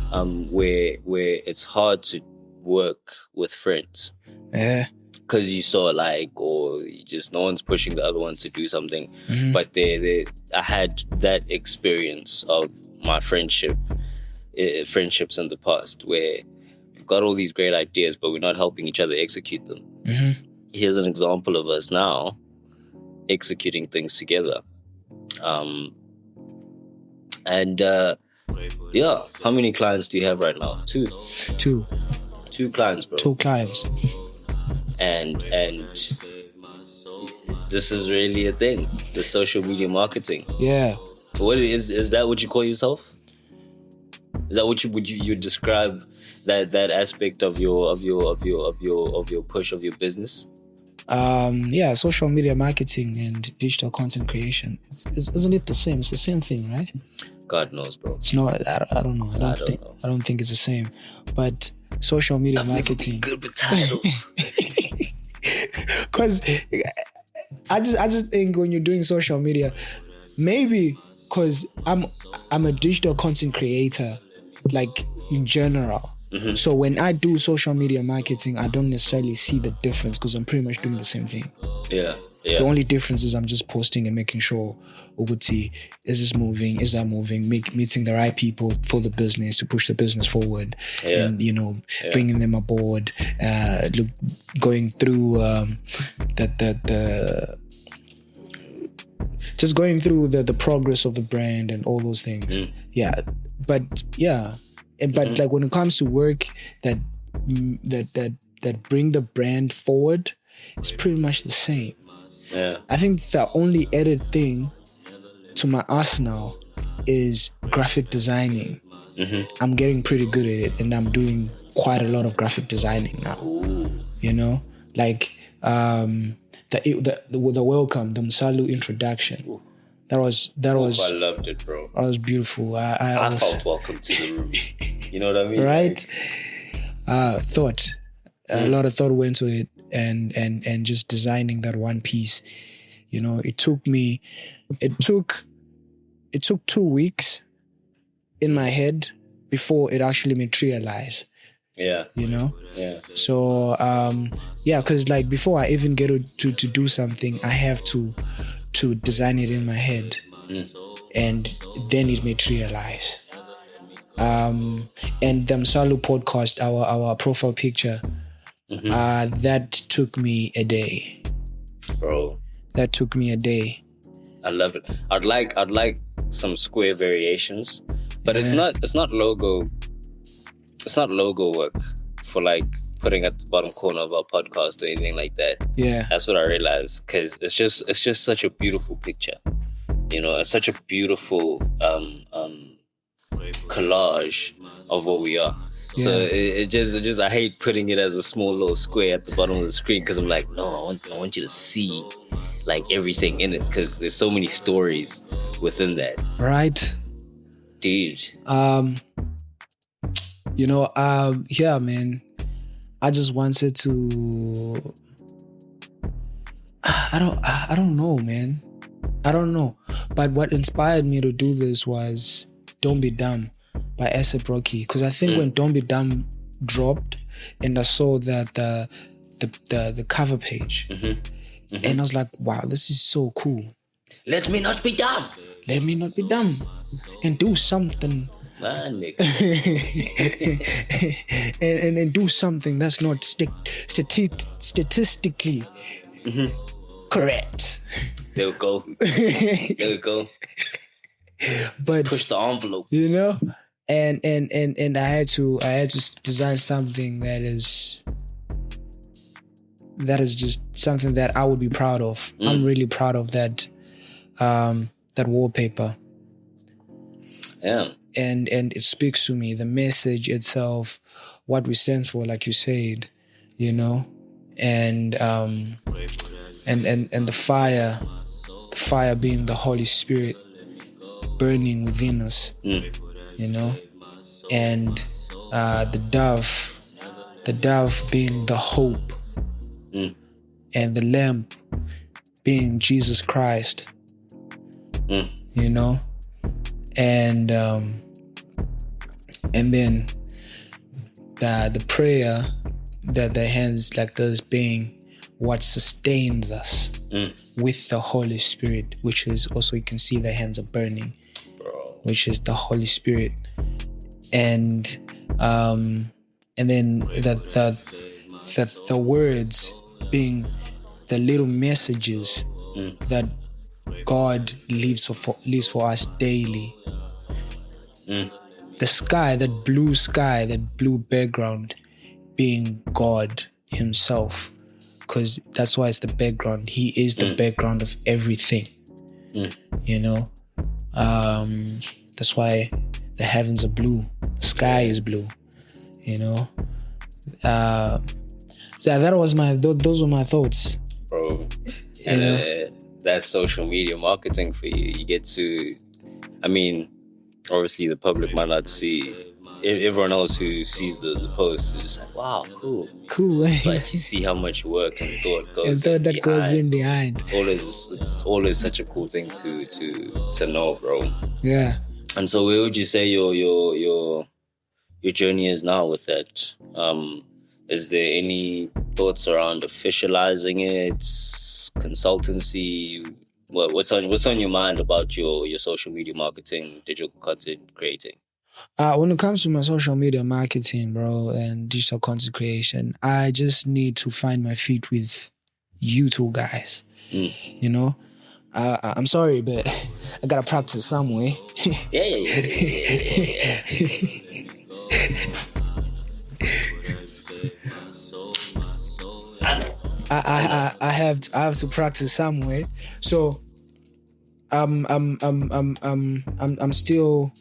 Where it's hard to work with friends. Yeah. Because you saw like, or you just no one's pushing the other one to do something. But I had that experience of my friendships in the past where we've got all these great ideas, but we're not helping each other execute them. Here's an example of us now executing things together. Yeah, how many clients do you have right now? Two clients, bro. 2 clients. And this is really a thing, the social media marketing. Yeah. What is that what you call yourself? Is that what you describe that aspect of your push of your business? Yeah, social media marketing and digital content creation. Isn't it the same? It's the same thing, right? God knows, bro. It's not. I don't know. I don't think it's the same. But social media marketing. Good with titles. Because I just think when you're doing social media, maybe because I'm a digital content creator, like in general. So when I do social media marketing, I don't necessarily see the difference because I'm pretty much doing the same thing. Yeah. The only difference is I'm just posting and making sure, Uguti, is this moving? Is that moving? Meeting the right people for the business to push the business forward, and bringing them aboard. Going through just going through the progress of the brand and all those things. But like when it comes to work that bring the brand forward, it's pretty much the same. Yeah. I think the only added thing to my arsenal is graphic designing. I'm getting pretty good at it, and I'm doing quite a lot of graphic designing now. You know, like the welcome, the Msalu introduction. That was. I loved it, bro. That was beautiful. I felt welcome to the room. You know what I mean? Right? Thought. A lot of thought went to it, and just designing that one piece. You know, it took 2 weeks in my head before it actually materialized. Yeah. You know? Yeah. So because like before I even get to do something, I have to design it in my head, and then it materialize. And the Msalu podcast, our profile picture, that took me a day, bro. That took me a day. I love it. I'd like some square variations, but it's not logo. It's not logo work for like putting at the bottom corner of our podcast or anything like that. Yeah, that's what I realized, because it's just such a beautiful picture. You know, it's such a beautiful collage of what we are. Yeah. So it just I hate putting it as a small little square at the bottom of the screen, because I'm like, no, I want you to see like everything in it, because there's so many stories within that. Right, dude. Yeah, man. I just wanted to. I don't know, man. I don't know. But what inspired me to do this was "Don't Be Dumb" by A$AP Rocky. Because I think when "Don't Be Dumb" dropped, and I saw that the cover page, and I was like, wow, this is so cool. Let me not be dumb. Let me not be dumb, and do something. Man, and do something that's not statistically correct. There we go. There we go. But push the envelope. And I had to design something that is just something that I would be proud of. I'm really proud of that wallpaper. Yeah. And it speaks to me, the message itself, what we stand for, like you said, and the fire being the Holy Spirit burning within us, and the dove being the hope, and the lamp being Jesus Christ, and then the prayer that the hands like this being what sustains us with the Holy Spirit, which is also, you can see the hands are burning, which is the Holy Spirit, and then the words being the little messages that God leaves for us daily. The sky, that blue background being God himself, because that's why it's the background. He is the background of everything. That's why the heavens are blue, the sky is blue. So that was those were my thoughts, bro. And that's social media marketing for you. You get to, obviously the public might not see. Everyone else who sees the post is just like, wow, cool. But you see how much work and thought goes behind. It's always such a cool thing to know, bro. Yeah. And so, where would you say your journey is now with that? Is there any thoughts around officializing it, consultancy? What's on your mind about your social media marketing, digital content creating? When it comes to my social media marketing, bro, and digital content creation, I just need to find my feet with you two guys. I'm sorry, but I gotta practice some way. Yeah. I have to practice some way. So I'm still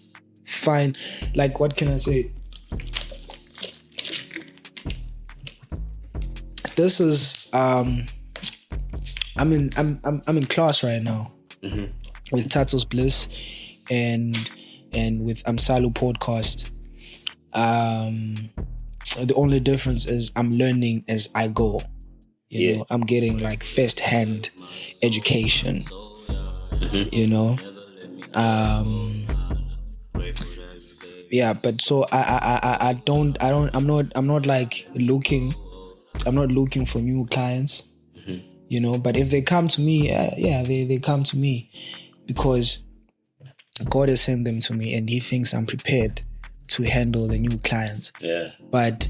fine. Like, what can I say? This is I'm in class right now with Tatos Bliss and with Amsalu podcast. The only difference is I'm learning as I go. You know, I'm getting like first-hand education. But so I'm not looking for new clients. But if they come to me, they come to me because God has sent them to me and he thinks I'm prepared to handle the new clients. But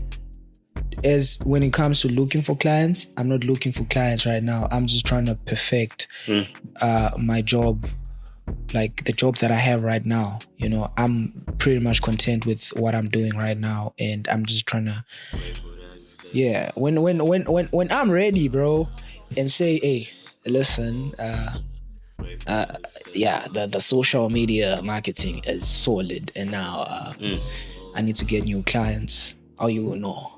as when it comes to looking for clients, I'm not looking for clients right now. I'm just trying to perfect my job, like the job that I have right now. I'm pretty much content with what I'm doing right now, and I'm just trying to, when I'm ready, bro, and say, hey, listen, the social media marketing is solid, and now I need to get new clients. Oh, you will know.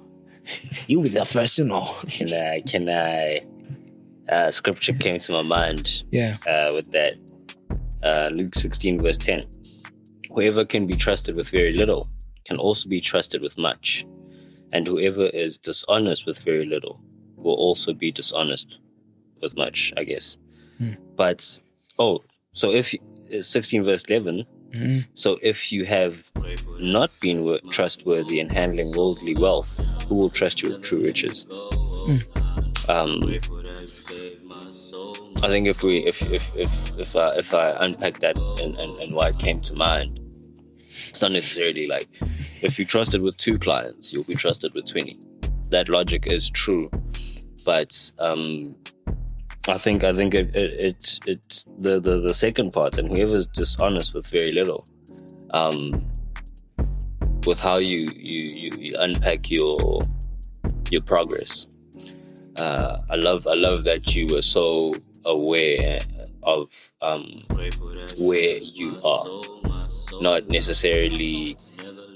You'll be the first to know. Can I scripture came to my mind with that. Luke 16 verse 10. Whoever can be trusted with very little can also be trusted with much, and whoever is dishonest with very little will also be dishonest with much, I guess. But, so if 16 verse 11, so if you have not been trustworthy in handling worldly wealth, who will trust you with true riches? I think if I unpack that and why it came to mind, it's not necessarily like if you trusted with 2 clients, you'll be trusted with 20. That logic is true, but I think the second part, and whoever's dishonest with very little, with how you unpack your progress. I love that you were so aware of where you are, not necessarily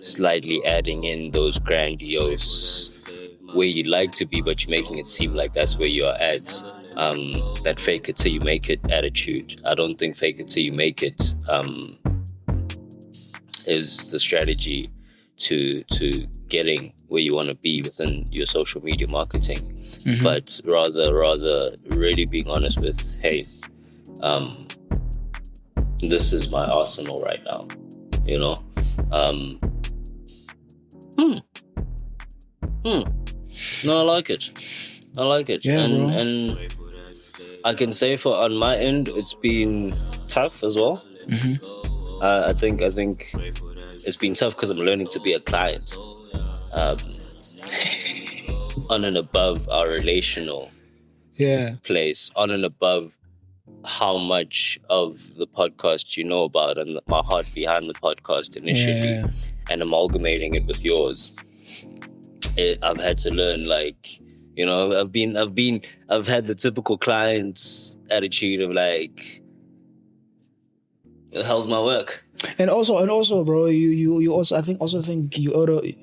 slightly adding in those grandiose where you'd like to be, but you're making it seem like that's where you are at. That fake it till you make it attitude. I don't think fake it till you make it is the strategy to getting where you want to be within your social media marketing. But rather really being honest with, hey, this is my arsenal right now, you know. No, I like it. Yeah, and I can say on my end, it's been tough as well. I think it's been tough because I'm learning to be a client, on and above our relational place, on and above how much of the podcast you know about and my heart behind the podcast initially, and amalgamating it with yours. I've had to learn, like, you know, I've had the typical client's attitude of like, the hell's my work? And also, bro, you also think you ought to,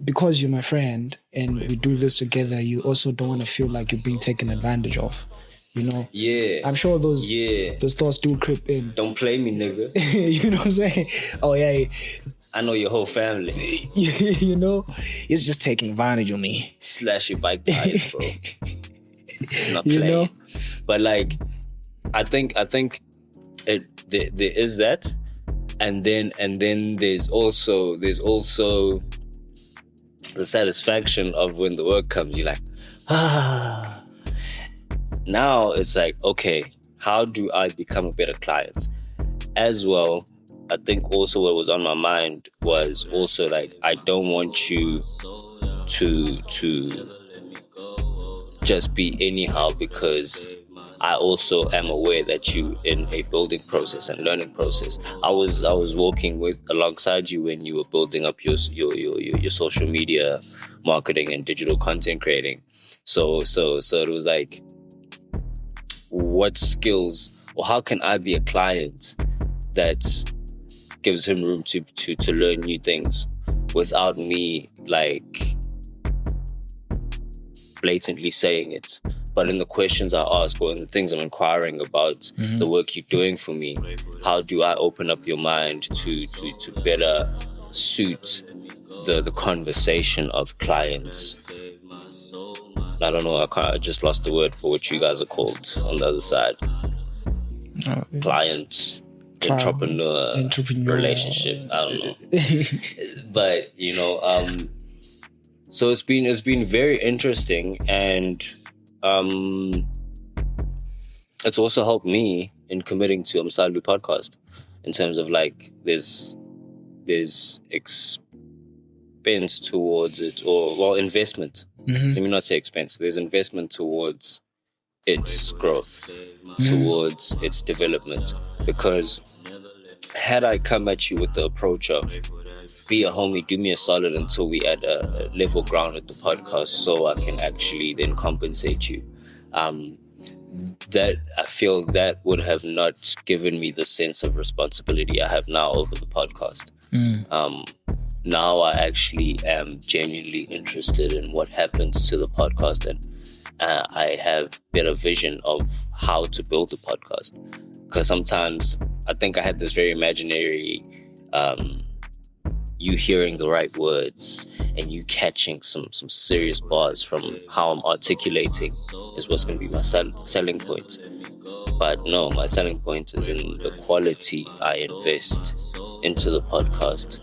because you're my friend and we do this together, you also don't want to feel like you're being taken advantage of, you know? Yeah. I'm sure those thoughts do creep in. Don't play me, nigga. You know what I'm saying? Oh yeah. I know your whole family. You know, he's just taking advantage of me. Slash your bike tires, bro. Not playing. You know? But like, I think there is that, and then there's also the satisfaction of when the work comes. You're like, now it's like, okay, how do I become a better client? As well, I think also what was on my mind was also like, I don't want you to just be anyhow, because I also am aware that you in a building process and learning process. I was walking alongside you when you were building up your social media marketing and digital content creating. So it was like, what skills, or how can I be a client that gives him room to learn new things without me like blatantly saying it, but in the questions I ask or in the things I'm inquiring about, the work you're doing for me, how do I open up your mind to better suit the conversation of clients? I don't know, I just lost the word for what you guys are called on the other side. Client, entrepreneur, relationship, I don't know. But, you know, so it's been very interesting, and it's also helped me in committing to Msalu podcast in terms of like there's expense towards it, or investment. Let me not say expense. There's investment towards its growth, towards its development. Because had I come at you with the approach of be a homie, do me a solid until we at a level ground with the podcast so I can actually then compensate you, that I feel that would have not given me the sense of responsibility I have now over the podcast. Now I actually am genuinely interested in what happens to the podcast, and I have better vision of how to build the podcast. Because sometimes I think I had this very imaginary you hearing the right words and you catching some serious bars from how I'm articulating is what's going to be my selling point. But no, my selling point is in the quality I invest into the podcast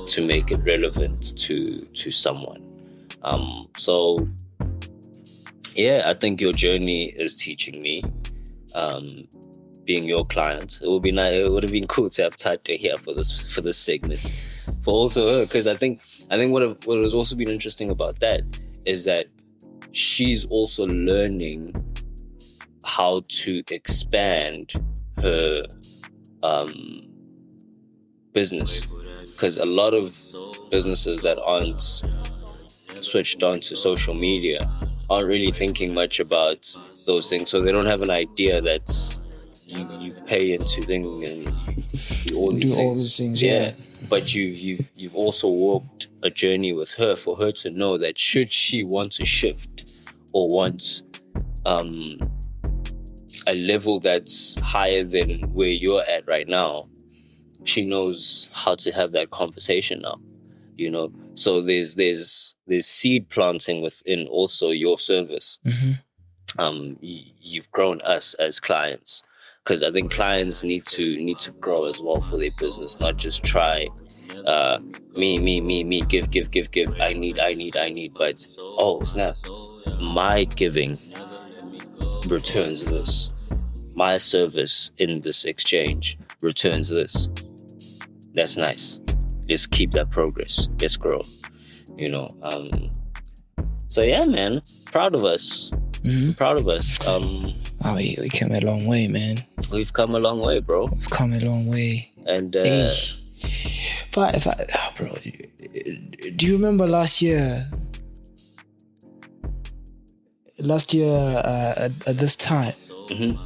to make it relevant to someone. So yeah, I think your journey is teaching me. Being your client, it would be nice. It would have been cool to have Tata here for this segment, for also her, because I think what has also been interesting about that is that she's also learning how to expand her business, because a lot of businesses that aren't switched on to social media aren't really thinking much about those things, so they don't have an idea that you pay into things and you do all these things. Yeah. But you've also walked a journey with her for her to know that should she want to shift or want a level that's higher than where you're at right now, she knows how to have that conversation now. You know, so there's seed planting within also your service. Mm-hmm. You've grown us as clients. Because I think clients need to grow as well for their business, not just try me, give. I need. But oh snap, my giving returns this. My service in this exchange returns this. That's nice. Let's keep that progress. Let's grow. You know. So yeah, man, proud of us. Mm-hmm. Proud of us. We came a long way, man. We've come a long way, bro. We've come a long way. And bro, do you remember last year? At this time. Mm-hmm.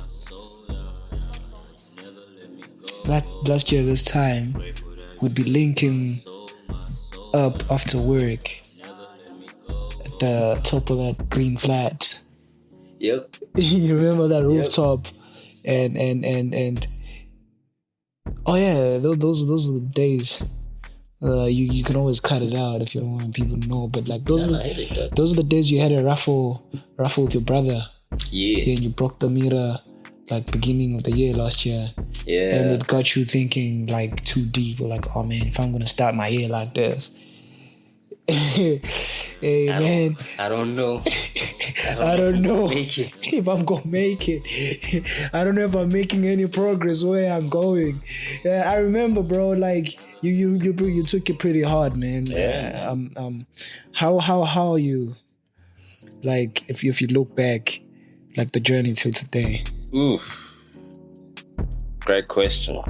Last year, this time, we'd be linking up after work at the top of that green flat. Yep. You remember that rooftop? Yep. And oh yeah, those are the days. You can always cut it out if you don't want people to know. But like those are the days you had a raffle with your brother. Yeah. And you broke the mirror like beginning of the year last year. Yeah. And it got you thinking like too deep. Or like, oh man, if I'm gonna start my year like this. Hey man, I don't know. I don't know if I'm gonna make it. I don't know if I'm making any progress where I'm going. Yeah, I remember, bro. Like you took it pretty hard, man. Yeah. How are you? Like if you look back, like the journey till today. Oof. Great question.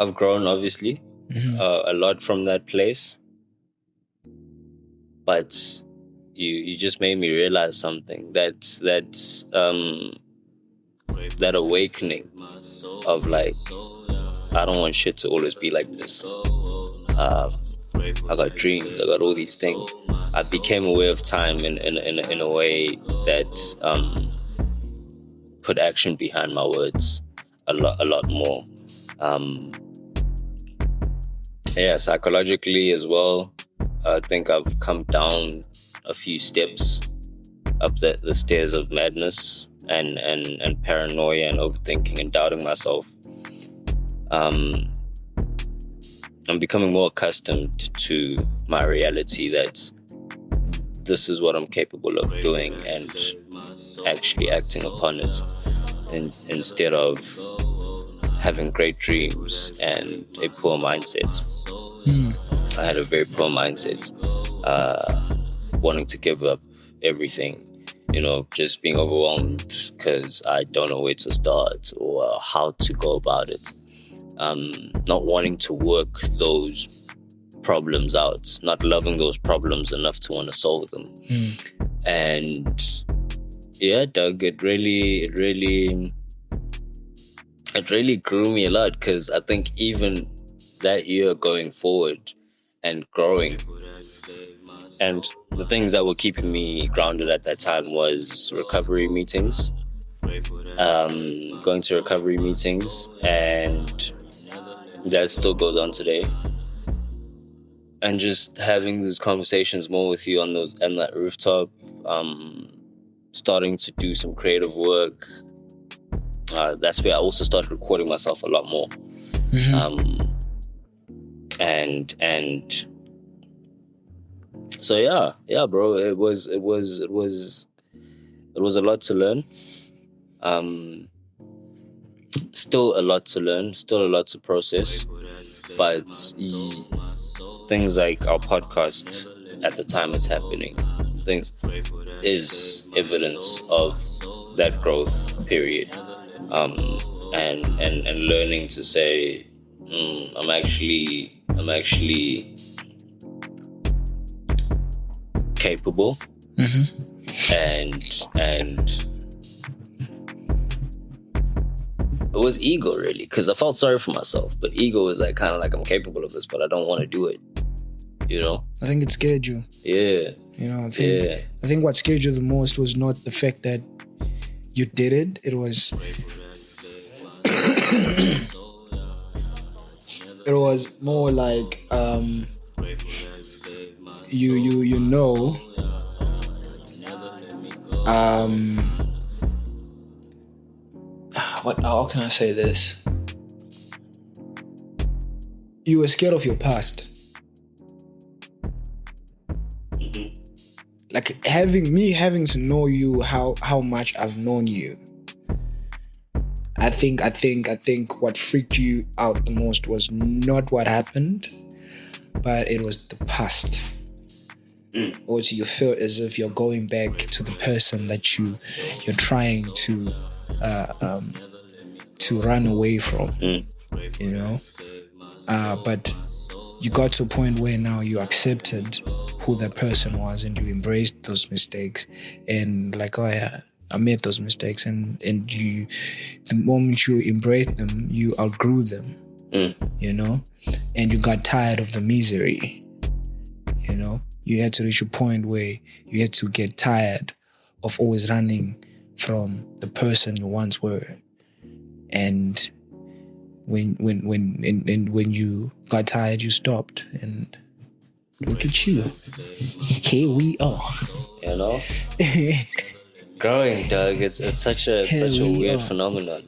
I've grown, obviously, a lot from that place. But you just made me realize something. That's that awakening of like, I don't want shit to always be like this. I got dreams. I got all these things. I became aware of time in a way that put action behind my words a lot more. Yeah, psychologically as well. I think I've come down a few steps up the stairs of madness and paranoia and overthinking and doubting myself. I'm becoming more accustomed to my reality that this is what I'm capable of doing and actually acting upon it, and instead of having great dreams and a poor mindset. I had a very poor mindset, wanting to give up everything, just being overwhelmed because I don't know where to start or how to go about it. Not wanting to work those problems out, not loving those problems enough to want to solve them. And yeah, Doug, it really grew me a lot, because I think even that year going forward and growing, and the things that were keeping me grounded at that time was recovery meetings, going to recovery meetings, and that still goes on today. And just having these conversations more with you on that rooftop, starting to do some creative work. That's where I also started recording myself a lot more. And so yeah, bro. It was a lot to learn. Still a lot to learn. Still a lot to process. But things like our podcast, at the time it's happening, things is evidence of that growth period. And learning to say, I'm actually capable, and it was ego, really, because I felt sorry for myself, but ego was like kind of like, I'm capable of this, but I don't want to do it, you know. I think it scared you. Yeah. You know, I think what scared you the most was not the fact that you did it. It was it was more like you know, how can I say this? You were scared of your past. Like having to know you how much I've known you. I think what freaked you out the most was not what happened, but it was the past. Or you feel as if you're going back to the person that you're trying to run away from, you know. But you got to a point where now you accepted who that person was, and you embraced those mistakes, and like, oh yeah, I made those mistakes, and you, the moment you embraced them, you outgrew them, you know, and you got tired of the misery, you know. You had to reach a point where you had to get tired of always running from the person you once were, and when you got tired, you stopped, and look at you. Here we are. You know? Growing, dog, it's such a weird phenomenon.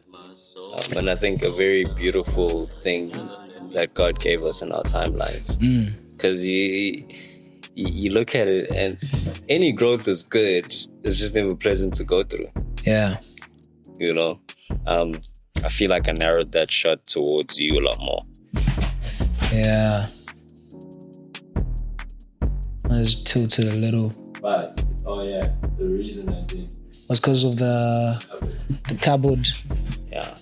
And I think a very beautiful thing that God gave us in our timelines. Because you look at it, and any growth is good. It's just never pleasant to go through. Yeah. You know? I feel like I narrowed that shot towards you a lot more. Yeah. I was tilted a little. But, the reason I did was because of the cupboard. Yeah.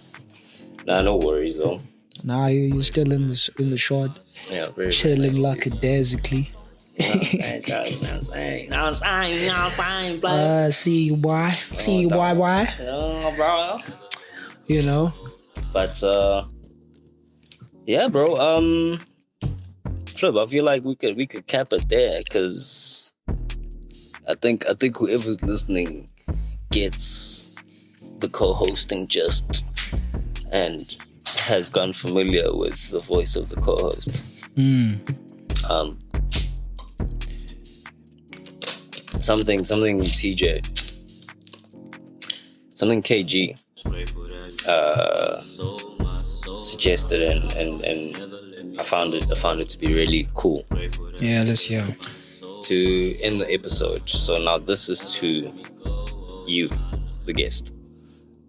Nah, no worries though. Nah, you're still in the short. Yeah, very chilling nice. lackadaisically. See you, boy. See you, boy. Yeah, bro. You know. But yeah, bro. Flip, I feel like we could cap it there, because I think whoever's listening gets the co-hosting gist and has gone familiar with the voice of the co-host. Something TJ, something KG suggested, and I found it to be really cool. Yeah, let's hear. To end the episode. So now this is to you, the guest.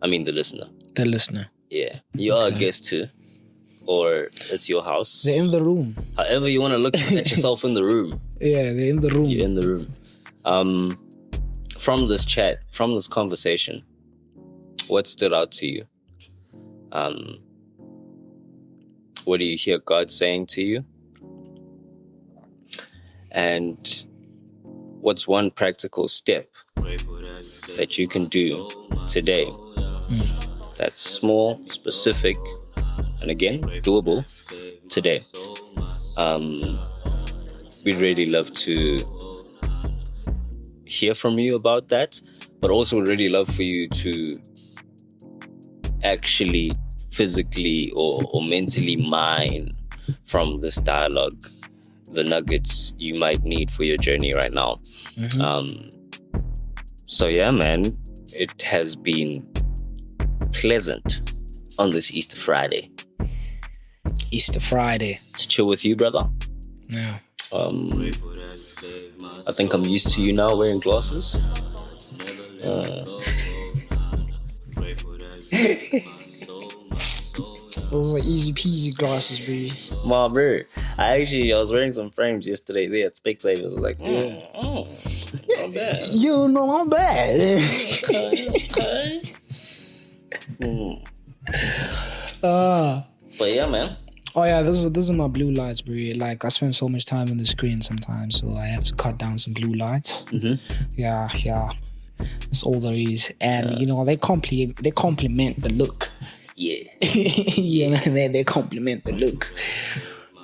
I mean the listener. The listener. Yeah. You are a guest too. Or it's your house. They're in the room. However you want to look at yourself in the room. Yeah, they're in the room. You're in the room. From this chat, from this conversation, what stood out to you? What do you hear God saying to you? And what's one practical step that you can do today that's small, specific, and again, doable today? We'd really love to hear from you about that, but also would really love for you to actually physically or mentally mine from this dialogue the nuggets you might need for your journey right now. So yeah, man, it has been pleasant on this Easter Friday to chill with you, brother. Yeah. I think I'm used to you now wearing glasses. Those are easy peasy glasses, bro. Mom, bro, I was wearing some frames yesterday. They had Specsavers. I was like, not bad. You know, I'm bad. But yeah, man. Oh yeah, those are my blue lights, bro. Like, I spend so much time on the screen sometimes, so I have to cut down some blue lights. Yeah. That's all there is. And you know, they complement the look. Yeah. Yeah, man, they complement the look.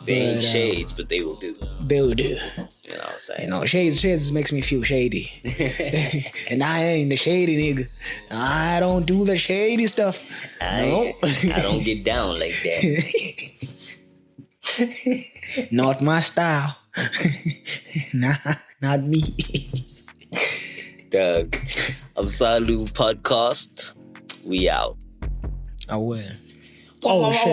They ain't shades, but they will do. They'll do. You know what I'm saying? You know, shades makes me feel shady. And I ain't the shady nigga. I don't do the shady stuff. I don't get down like that. Not my style. Nah, not me. Doug, Absalu Podcast. We out. I will. Oh shit.